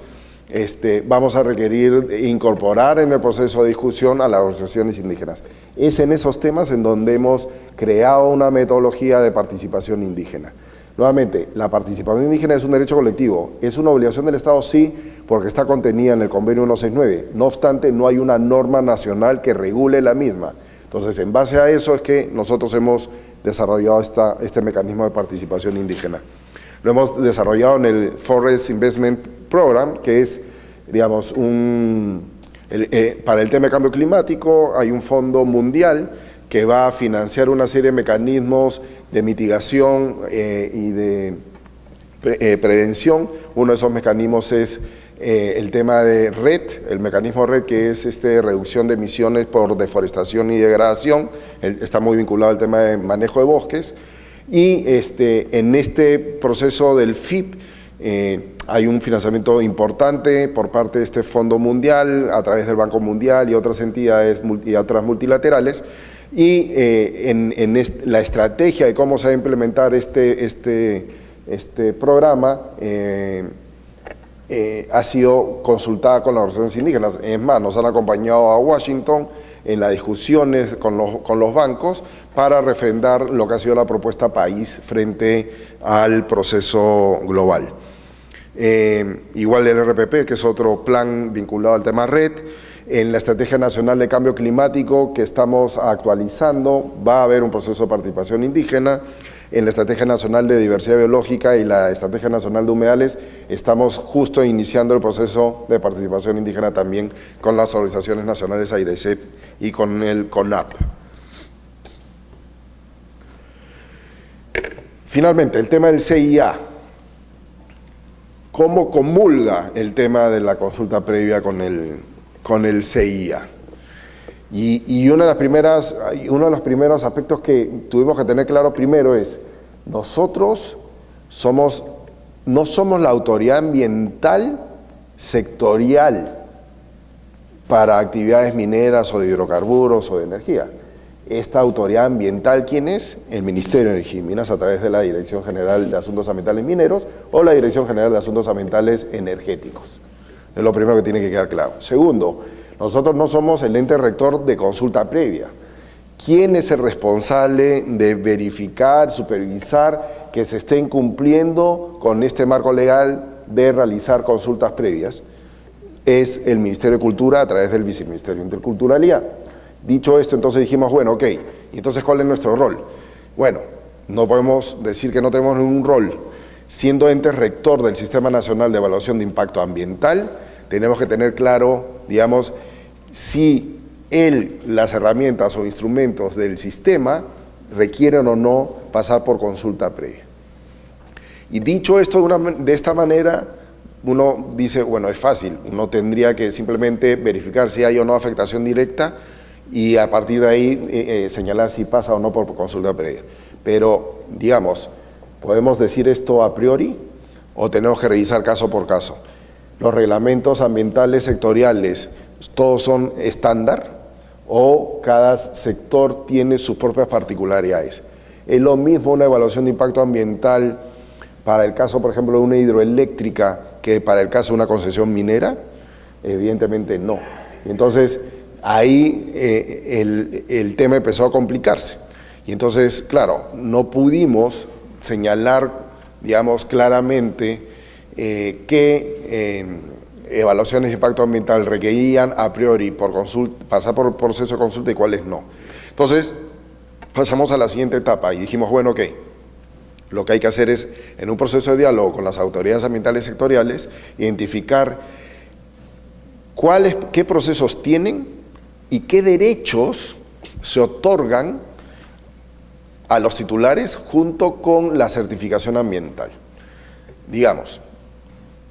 vamos a requerir incorporar en el proceso de discusión a las organizaciones indígenas. Es en esos temas en donde hemos creado una metodología de participación indígena. Nuevamente, la participación indígena es un derecho colectivo, es una obligación del Estado, sí, porque está contenida en el convenio 169. No obstante, no hay una norma nacional que regule la misma. Entonces, en base a eso es que nosotros hemos desarrollado este mecanismo de participación indígena. Lo hemos desarrollado en el Forest Investment Program, que es, digamos, para el tema de cambio climático. Hay un fondo mundial que va a financiar una serie de mecanismos de mitigación y de prevención. Uno de esos mecanismos es el tema de RED, el mecanismo RED, que es reducción de emisiones por deforestación y degradación, está muy vinculado al tema de manejo de bosques. Y en este proceso del FIP hay un financiamiento importante por parte de este Fondo Mundial, a través del Banco Mundial y otras entidades y otras multilaterales, y la estrategia de cómo se va a implementar este programa ha sido consultada con las organizaciones indígenas. Es más, nos han acompañado a Washington en las discusiones con los bancos para refrendar lo que ha sido la propuesta país frente al proceso global. Igual el RPP, que es otro plan vinculado al tema RED, en la Estrategia Nacional de Cambio Climático que estamos actualizando va a haber un proceso de participación indígena. En la Estrategia Nacional de Diversidad Biológica y la Estrategia Nacional de Humedales estamos justo iniciando el proceso de participación indígena también con las organizaciones nacionales AIDESEP y con el CONAP. Finalmente, el tema del CIA. ¿Cómo comulga el tema de la consulta previa con el CIA? Y uno de los primeros aspectos que tuvimos que tener claro primero es, nosotros no somos la autoridad ambiental sectorial para actividades mineras o de hidrocarburos o de energía. Esta autoridad ambiental, ¿quién es? El Ministerio de Energía y Minas, a través de la Dirección General de Asuntos Ambientales Mineros o la Dirección General de Asuntos Ambientales Energéticos. Es lo primero que tiene que quedar claro. Segundo, nosotros no somos el ente rector de consulta previa. ¿quién es el responsable de verificar, supervisar que se estén cumpliendo con este marco legal de realizar consultas previas? Es el Ministerio de Cultura a través del Viceministerio de Interculturalidad. Dicho esto, entonces dijimos, bueno, ok, ¿y entonces cuál es nuestro rol? Bueno, no podemos decir que no tenemos ningún rol. Siendo ente rector del Sistema Nacional de Evaluación de Impacto Ambiental, tenemos que tener claro, digamos, si las herramientas o instrumentos del sistema requieren o no pasar por consulta previa. Y dicho esto de esta manera, uno dice, bueno, es fácil, uno tendría que simplemente verificar si hay o no afectación directa y a partir de ahí señalar si pasa o no por consulta previa. Pero, digamos, ¿podemos decir esto a priori o tenemos que revisar caso por caso? Los reglamentos ambientales sectoriales, ¿todos son estándar o cada sector tiene sus propias particularidades? ¿Es lo mismo una evaluación de impacto ambiental para el caso, por ejemplo, de una hidroeléctrica que para el caso de una concesión minera? Evidentemente no. Entonces, ahí el tema empezó a complicarse. Y entonces, claro, no pudimos señalar, digamos, claramente qué evaluaciones de impacto ambiental requerían a priori pasar por proceso de consulta y cuáles no. Entonces, pasamos a la siguiente etapa y dijimos, bueno, ok, lo que hay que hacer es, en un proceso de diálogo con las autoridades ambientales sectoriales, identificar qué procesos tienen y qué derechos se otorgan a los titulares junto con la certificación ambiental. Digamos,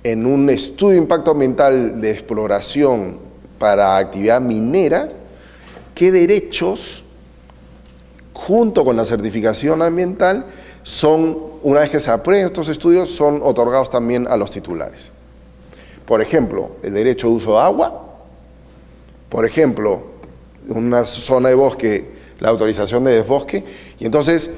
en un estudio de impacto ambiental de exploración para actividad minera, ¿qué derechos junto con la certificación ambiental son, una vez que se aprueben estos estudios, son otorgados también a los titulares? Por ejemplo, el derecho de uso de agua, por ejemplo, una zona de bosque, la autorización de desbosque, y entonces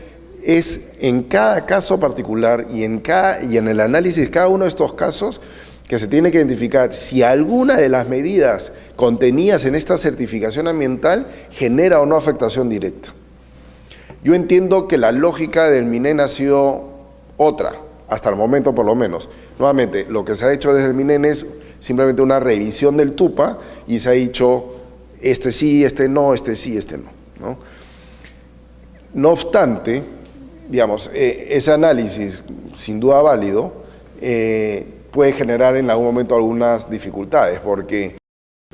es en cada caso particular y en el análisis de cada uno de estos casos que se tiene que identificar si alguna de las medidas contenidas en esta certificación ambiental genera o no afectación directa. Yo entiendo que la lógica del MINEN ha sido otra, hasta el momento por lo menos. Nuevamente, lo que se ha hecho desde el MINEN es simplemente una revisión del TUPA y se ha dicho este sí, este no, este sí, este no, ¿no? No obstante, digamos, ese análisis, sin duda válido, puede generar en algún momento algunas dificultades, porque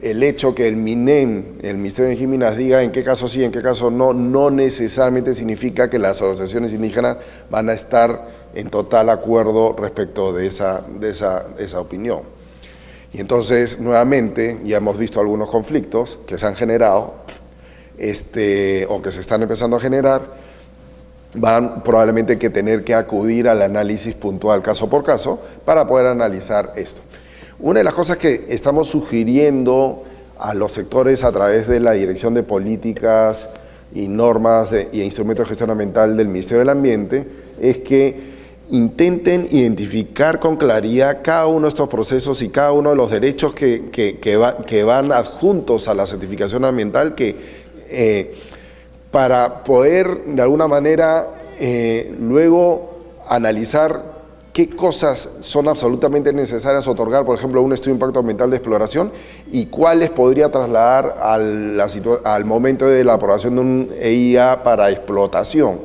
el hecho que el MINEN, el Ministerio de Energía y Minas, diga en qué caso sí, en qué caso no, no necesariamente significa que las asociaciones indígenas van a estar en total acuerdo respecto de esa opinión. Y entonces, nuevamente, ya hemos visto algunos conflictos que se han generado, o que se están empezando a generar, van probablemente que tener que acudir al análisis puntual caso por caso para poder analizar esto. Una de las cosas que estamos sugiriendo a los sectores a través de la Dirección de Políticas y Normas y Instrumentos de Gestión Ambiental del Ministerio del Ambiente es que intenten identificar con claridad cada uno de estos procesos y cada uno de los derechos que van adjuntos a la certificación ambiental para poder de alguna manera luego analizar qué cosas son absolutamente necesarias otorgar, por ejemplo, un estudio de impacto ambiental de exploración y cuáles podría trasladar al momento de la aprobación de un EIA para explotación.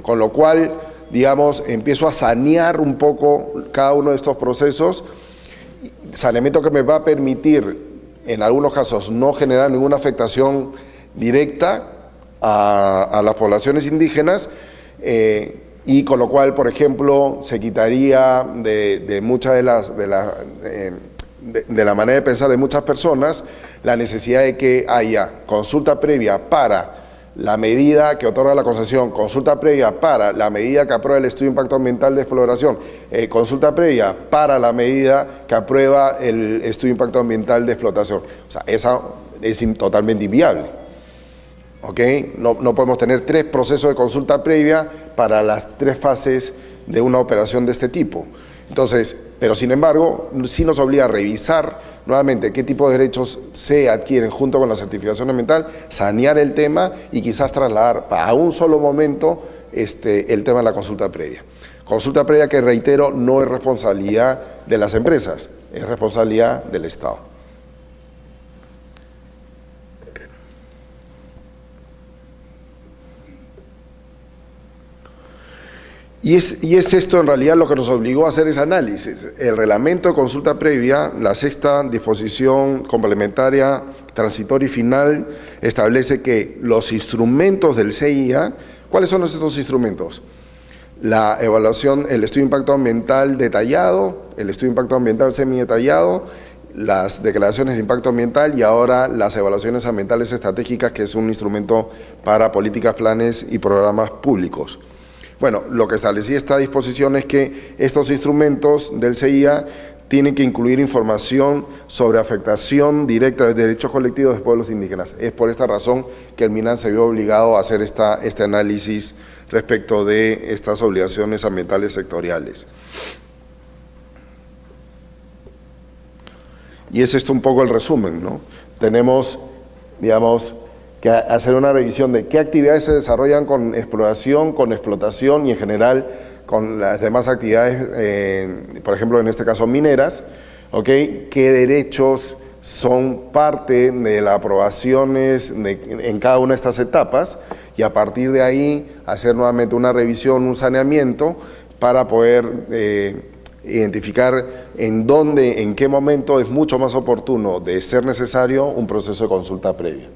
Con lo cual, digamos, empiezo a sanear un poco cada uno de estos procesos, saneamiento que me va a permitir, en algunos casos, no generar ninguna afectación directa a las poblaciones indígenas, y con lo cual, por ejemplo, se quitaría de muchas de la manera de pensar de muchas personas la necesidad de que haya consulta previa para la medida que otorga la concesión, consulta previa para la medida que aprueba el estudio de impacto ambiental de exploración, consulta previa para la medida que aprueba el estudio de impacto ambiental de explotación. O sea, esa es totalmente inviable. ¿Okay? No podemos tener 3 procesos de consulta previa para las 3 fases de una operación de este tipo. Entonces, pero sin embargo, sí nos obliga a revisar nuevamente qué tipo de derechos se adquieren junto con la certificación ambiental, sanear el tema y quizás trasladar a un solo momento el tema de la consulta previa. Consulta previa que, reitero, no es responsabilidad de las empresas, es responsabilidad del Estado. Y es esto en realidad lo que nos obligó a hacer ese análisis. El reglamento de consulta previa, la 6ª disposición complementaria, transitoria y final, establece que los instrumentos del CIA, ¿cuáles son estos instrumentos? La evaluación, el estudio de impacto ambiental detallado, el estudio de impacto ambiental semidetallado, las declaraciones de impacto ambiental y ahora las evaluaciones ambientales estratégicas, que es un instrumento para políticas, planes y programas públicos. Bueno, lo que establecía esta disposición es que estos instrumentos del CIA tienen que incluir información sobre afectación directa de derechos colectivos de pueblos indígenas. Es por esta razón que el MINAN se vio obligado a hacer este análisis respecto de estas obligaciones ambientales sectoriales. Y es esto un poco el resumen, ¿no? Tenemos, digamos, que hacer una revisión de qué actividades se desarrollan con exploración, con explotación y en general con las demás actividades, por ejemplo, en este caso mineras, ¿okay? Qué derechos son parte de las aprobaciones en cada una de estas etapas y a partir de ahí hacer nuevamente una revisión, un saneamiento para poder identificar en dónde, en qué momento es mucho más oportuno, de ser necesario, un proceso de consulta previa.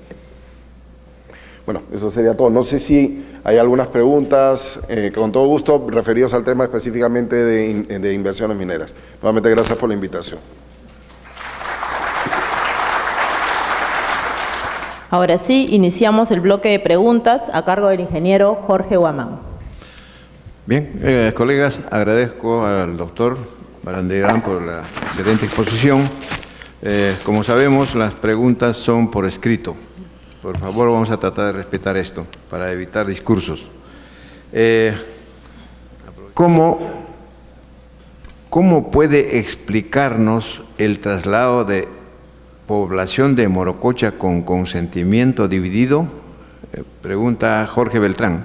Bueno, eso sería todo. No sé si hay algunas preguntas, con todo gusto, referidos al tema específicamente de inversiones mineras. Nuevamente, gracias por la invitación. Ahora sí, iniciamos el bloque de preguntas a cargo del ingeniero Jorge Guamán. Bien, colegas, agradezco al doctor Barandiarán por la excelente exposición. Como sabemos, las preguntas son por escrito. Por favor, vamos a tratar de respetar esto para evitar discursos. ¿Cómo puede explicarnos el traslado de población de Morococha con consentimiento dividido? Pregunta Jorge Beltrán.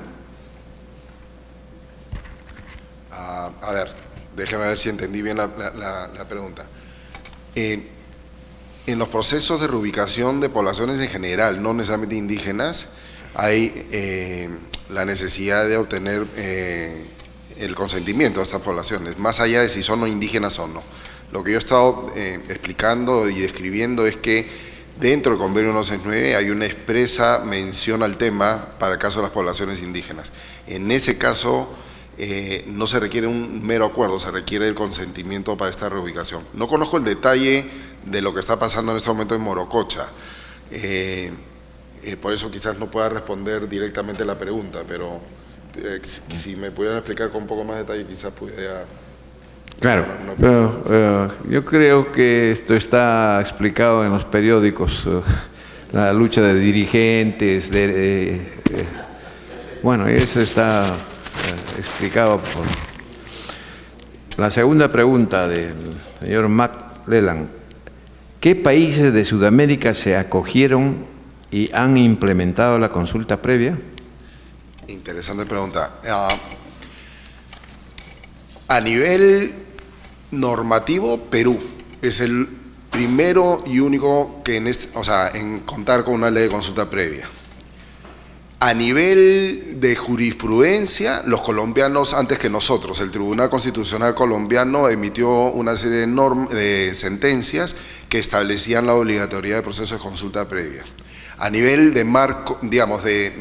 A ver, déjame ver si entendí bien la pregunta. En los procesos de reubicación de poblaciones en general, no necesariamente indígenas, hay la necesidad de obtener el consentimiento de estas poblaciones, más allá de si son o indígenas o no. Lo que yo he estado explicando y describiendo es que dentro del convenio 169 hay una expresa mención al tema para el caso de las poblaciones indígenas. En ese caso no se requiere un mero acuerdo, se requiere el consentimiento para esta reubicación. No conozco el detalle de lo que está pasando en este momento en Morococha, por eso quizás no pueda responder directamente la pregunta, pero si me pudieran explicar con un poco más de detalle quizás pudiera... Claro, pero yo creo que esto está explicado en los periódicos, la lucha de dirigentes, bueno, eso está explicado por... La segunda pregunta del señor McLellan: ¿qué países de Sudamérica se acogieron y han implementado la consulta previa? Interesante pregunta. A nivel normativo, Perú es el primero y único que en contar con una ley de consulta previa. A nivel de jurisprudencia, los colombianos antes que nosotros, el Tribunal Constitucional colombiano emitió una serie de sentencias que establecían la obligatoriedad de proceso de consulta previa. A nivel de marco, digamos, de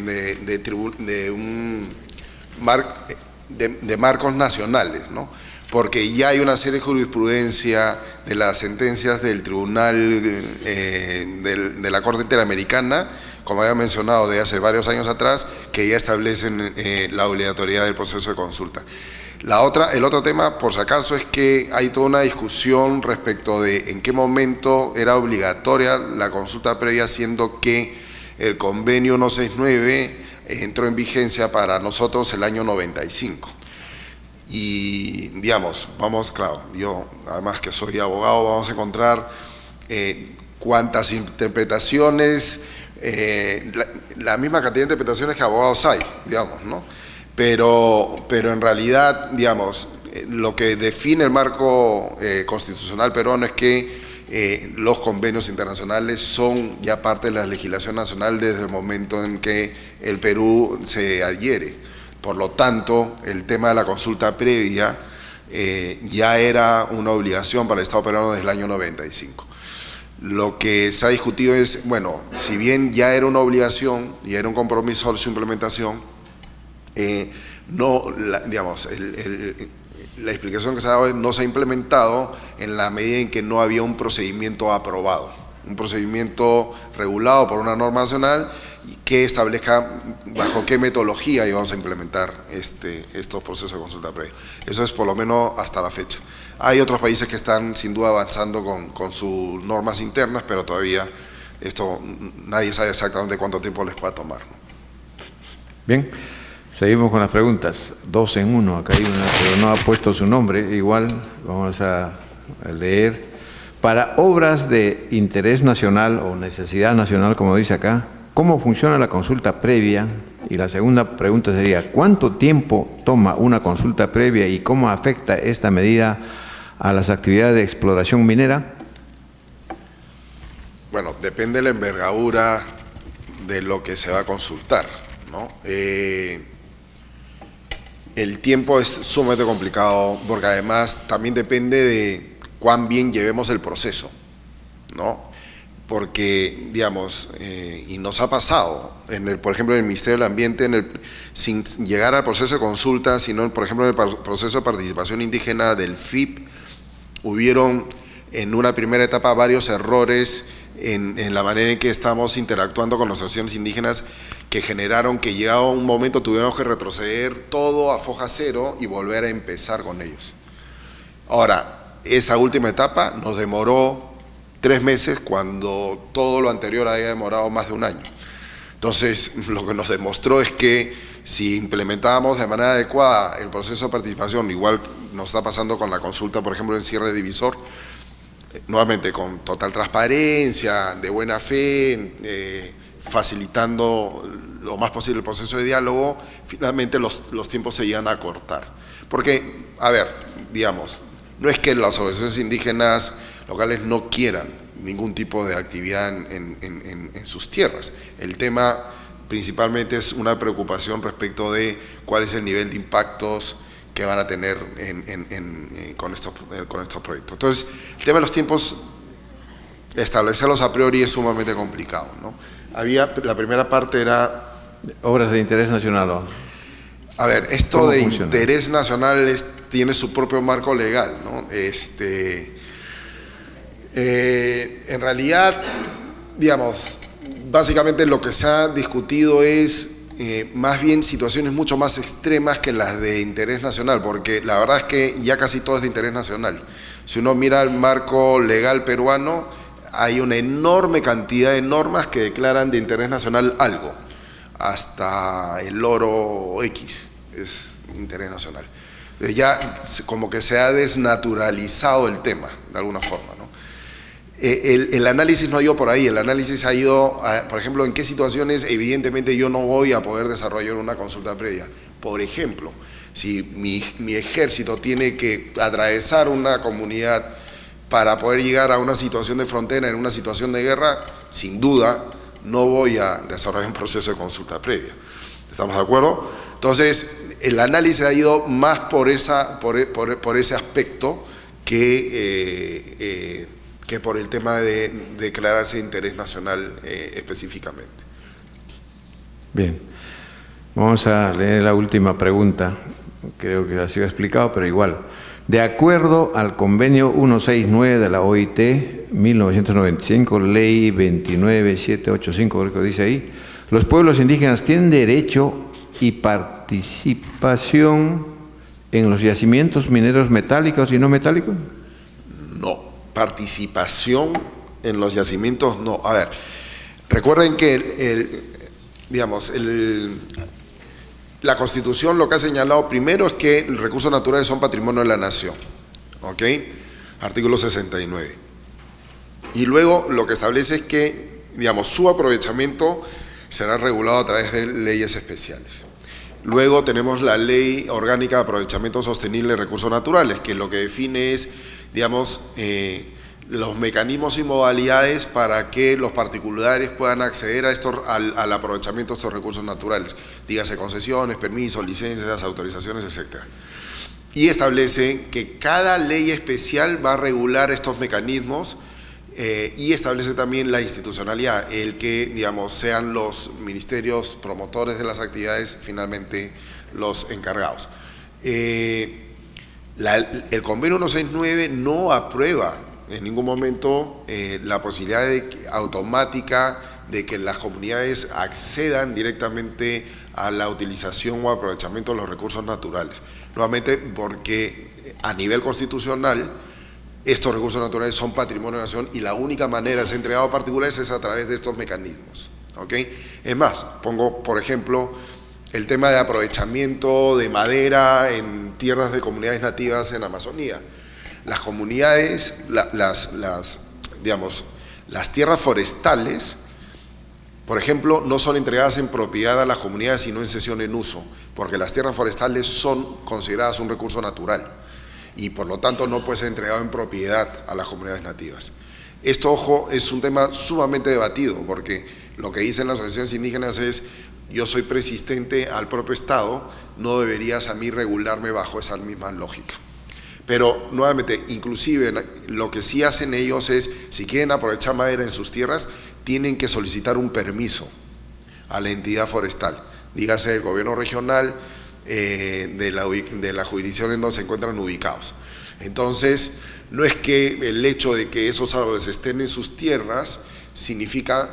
marcos nacionales, ¿no? Porque ya hay una serie de jurisprudencia de las sentencias del Tribunal de la Corte Interamericana, como había mencionado, de hace varios años atrás, que ya establecen la obligatoriedad del proceso de consulta. El otro tema, por si acaso, es que hay toda una discusión respecto de en qué momento era obligatoria la consulta previa, siendo que el convenio 169 entró en vigencia para nosotros el año 95. Y, digamos, claro, yo además que soy abogado, vamos a encontrar cuántas interpretaciones, la misma cantidad de interpretaciones que abogados hay, digamos, ¿no? Pero en realidad, digamos, lo que define el marco constitucional peruano es que los convenios internacionales son ya parte de la legislación nacional desde el momento en que el Perú se adhiere. Por lo tanto, el tema de la consulta previa ya era una obligación para el Estado peruano desde el año 95. Lo que se ha discutido es, bueno, si bien ya era una obligación y era un compromiso de su implementación, la explicación que se ha dado es no se ha implementado en la medida en que no había un procedimiento aprobado, un procedimiento regulado por una norma nacional que establezca bajo qué metodología íbamos a implementar estos procesos de consulta previa. Eso es por lo menos hasta la fecha. Hay otros países que están sin duda avanzando con sus normas internas, pero todavía nadie sabe exactamente cuánto tiempo les va a tomar, ¿no? Bien, seguimos con las preguntas. 2 en 1, acá hay una, pero no ha puesto su nombre. Igual vamos a leer. Para obras de interés nacional o necesidad nacional, como dice acá, ¿cómo funciona la consulta previa? Y la segunda pregunta sería, ¿cuánto tiempo toma una consulta previa y cómo afecta esta medida a las actividades de exploración minera? Bueno, depende de la envergadura de lo que se va a consultar, ¿no? El tiempo es sumamente complicado porque además también depende de cuán bien llevemos el proceso, ¿no? Porque, digamos, y nos ha pasado, por ejemplo, en el Ministerio del Ambiente, sin llegar al proceso de consulta, sino, por ejemplo, en el proceso de participación indígena del FIP, hubieron en una primera etapa varios errores en la manera en que estamos interactuando con las asociaciones indígenas que generaron que llegado un momento tuviéramos que retroceder todo a foja cero y volver a empezar con ellos. Ahora, esa última etapa nos demoró 3 meses cuando todo lo anterior había demorado más de 1 año. Entonces, lo que nos demostró es que si implementábamos de manera adecuada el proceso de participación, igual nos está pasando con la consulta, por ejemplo, en cierre divisor, nuevamente con total transparencia, de buena fe, facilitando lo más posible el proceso de diálogo, finalmente los tiempos se llegan a acortar. Porque, a ver, digamos, no es que las organizaciones indígenas locales no quieran ningún tipo de actividad en sus tierras. El tema principalmente es una preocupación respecto de cuál es el nivel de impactos que van a tener con estos proyectos. Entonces, el tema de los tiempos, establecerlos a priori es sumamente complicado, ¿no? La primera parte era... Obras de interés nacional, ¿no? A ver, esto de interés nacional tiene su propio marco legal, ¿no? En realidad, digamos, básicamente lo que se ha discutido es más bien situaciones mucho más extremas que las de interés nacional, porque la verdad es que ya casi todo es de interés nacional. Si uno mira el marco legal peruano, hay una enorme cantidad de normas que declaran de interés nacional algo, hasta el oro X es interés nacional. Entonces ya como que se ha desnaturalizado el tema, de alguna forma, ¿no? El análisis no ha ido por ahí, el análisis ha ido, por ejemplo, en qué situaciones evidentemente yo no voy a poder desarrollar una consulta previa. Por ejemplo, si mi ejército tiene que atravesar una comunidad para poder llegar a una situación de frontera, en una situación de guerra, sin duda no voy a desarrollar un proceso de consulta previa. ¿Estamos de acuerdo? Entonces, el análisis ha ido más por ese aspecto que por el tema de declararse de interés nacional específicamente. Bien, vamos a leer la última pregunta, creo que ha sido explicado, pero igual. De acuerdo al convenio 169 de la OIT, 1995, ley 29785, creo que dice ahí, los pueblos indígenas tienen derecho y participación en los yacimientos mineros metálicos y no metálicos. No, participación en los yacimientos no. A ver, recuerden que la Constitución lo que ha señalado primero es que los recursos naturales son patrimonio de la nación, ¿ok? Artículo 69. Y luego lo que establece es que, digamos, su aprovechamiento será regulado a través de leyes especiales. Luego tenemos la Ley Orgánica de Aprovechamiento Sostenible de Recursos Naturales, que lo que define es, digamos, los mecanismos y modalidades para que los particulares puedan acceder al aprovechamiento de estos recursos naturales, dígase concesiones, permisos, licencias, autorizaciones, etc. Y establece que cada ley especial va a regular estos mecanismos y establece también la institucionalidad, el que, digamos, sean los ministerios promotores de las actividades finalmente los encargados. El convenio 169 no aprueba en ningún momento la posibilidad automática de que las comunidades accedan directamente a la utilización o aprovechamiento de los recursos naturales. Nuevamente porque a nivel constitucional estos recursos naturales son patrimonio de la nación y la única manera de ser entregado a particulares es a través de estos mecanismos, ¿ok? Es más, pongo por ejemplo el tema de aprovechamiento de madera en tierras de comunidades nativas en Amazonía. Las comunidades, digamos, las tierras forestales, por ejemplo, no son entregadas en propiedad a las comunidades, sino en cesión en uso, porque las tierras forestales son consideradas un recurso natural y por lo tanto no puede ser entregado en propiedad a las comunidades nativas. Esto, ojo, es un tema sumamente debatido, porque lo que dicen las asociaciones indígenas es: yo soy persistente al propio Estado, no deberías a mí regularme bajo esa misma lógica. Pero, nuevamente, inclusive lo que sí hacen ellos es, si quieren aprovechar madera en sus tierras, tienen que solicitar un permiso a la entidad forestal, dígase el gobierno regional de la jurisdicción en donde se encuentran ubicados. Entonces, no es que el hecho de que esos árboles estén en sus tierras significa,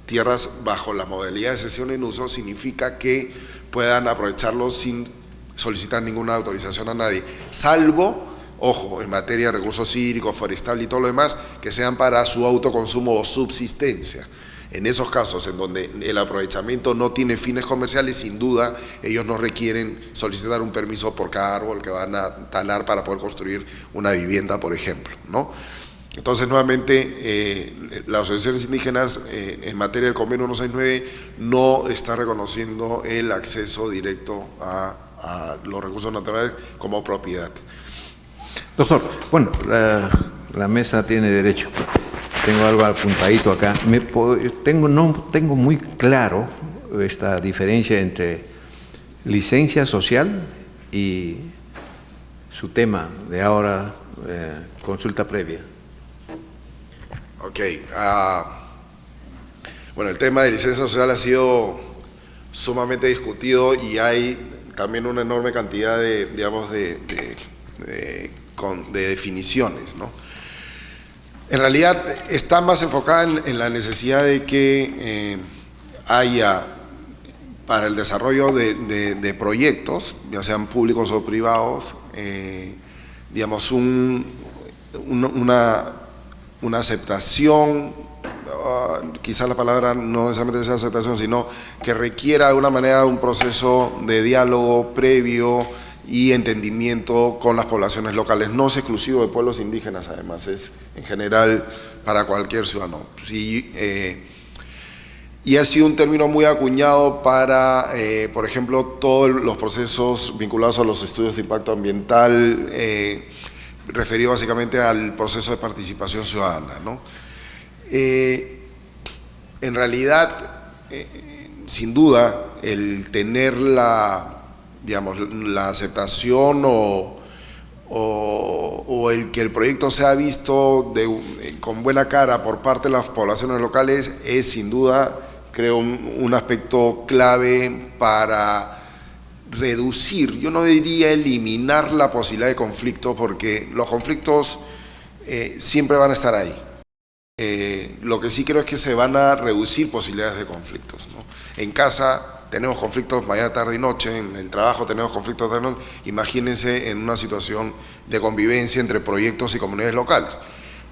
tierras bajo la modalidad de cesión en uso, significa que puedan aprovecharlos sin solicitar ninguna autorización a nadie, salvo, ojo, en materia de recursos hídricos, forestal y todo lo demás, que sean para su autoconsumo o subsistencia. En esos casos en donde el aprovechamiento no tiene fines comerciales, sin duda, ellos no requieren solicitar un permiso por cada árbol que van a talar para poder construir una vivienda, por ejemplo, ¿no? Entonces, nuevamente, las asociaciones indígenas en materia del convenio 169 no está reconociendo el acceso directo a los recursos naturales como propiedad. Doctor, bueno, la mesa tiene derecho. Tengo algo apuntadito acá. No tengo muy claro esta diferencia entre licencia social y su tema de ahora, consulta previa. Ok. Bueno, el tema de licencia social ha sido sumamente discutido y hay también una enorme cantidad de, digamos, de definiciones, ¿no? En realidad está más enfocada en la necesidad de que haya, para el desarrollo de proyectos, ya sean públicos o privados, digamos, una aceptación, quizás la palabra no necesariamente sea aceptación, sino que requiera de alguna manera un proceso de diálogo previo y entendimiento con las poblaciones locales. No es exclusivo de pueblos indígenas, además, es en general para cualquier ciudadano. Sí, y ha sido un término muy acuñado para, por ejemplo, todos los procesos vinculados a los estudios de impacto ambiental, referido básicamente al proceso de participación ciudadana, ¿no? En realidad, sin duda, el tener la aceptación o el que el proyecto sea visto con buena cara por parte de las poblaciones locales es sin duda, creo, un aspecto clave para reducir, yo no diría eliminar la posibilidad de conflictos, porque los conflictos siempre van a estar ahí. Lo que sí creo es que se van a reducir posibilidades de conflictos, ¿no? En casa tenemos conflictos mañana, tarde y noche, en el trabajo tenemos conflictos tarde y noche. Imagínense en una situación de convivencia entre proyectos y comunidades locales.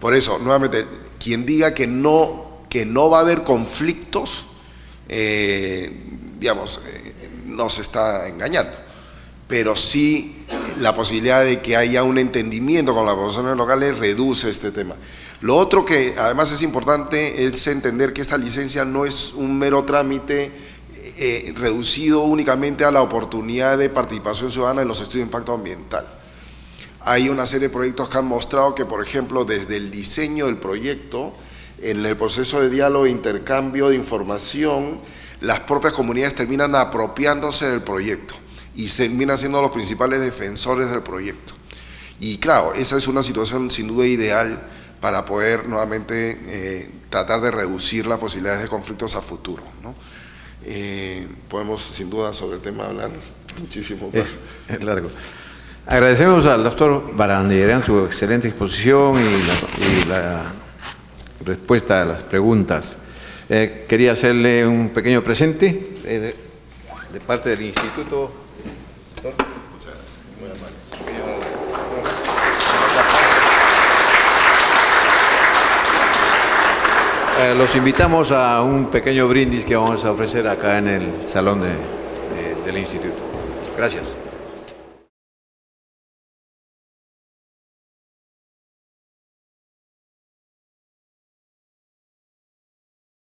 Por eso, nuevamente, quien diga que no va a haber conflictos, nos está engañando. Pero sí la posibilidad de que haya un entendimiento con las poblaciones locales reduce este tema. Lo otro que además es importante es entender que esta licencia no es un mero trámite reducido únicamente a la oportunidad de participación ciudadana en los estudios de impacto ambiental. Hay una serie de proyectos que han mostrado que, por ejemplo, desde el diseño del proyecto, en el proceso de diálogo e intercambio de información, las propias comunidades terminan apropiándose del proyecto y terminan siendo los principales defensores del proyecto. Y claro, esa es una situación sin duda ideal para poder nuevamente tratar de reducir las posibilidades de conflictos a futuro, ¿no? Podemos sin duda sobre el tema hablar muchísimo más. Es largo. Agradecemos al doctor Barandiarán su excelente exposición y la respuesta a las preguntas. Quería hacerle un pequeño presente de parte del instituto. Doctor. Muchas gracias, muy amable. Los invitamos a un pequeño brindis que vamos a ofrecer acá en el salón del instituto. Gracias.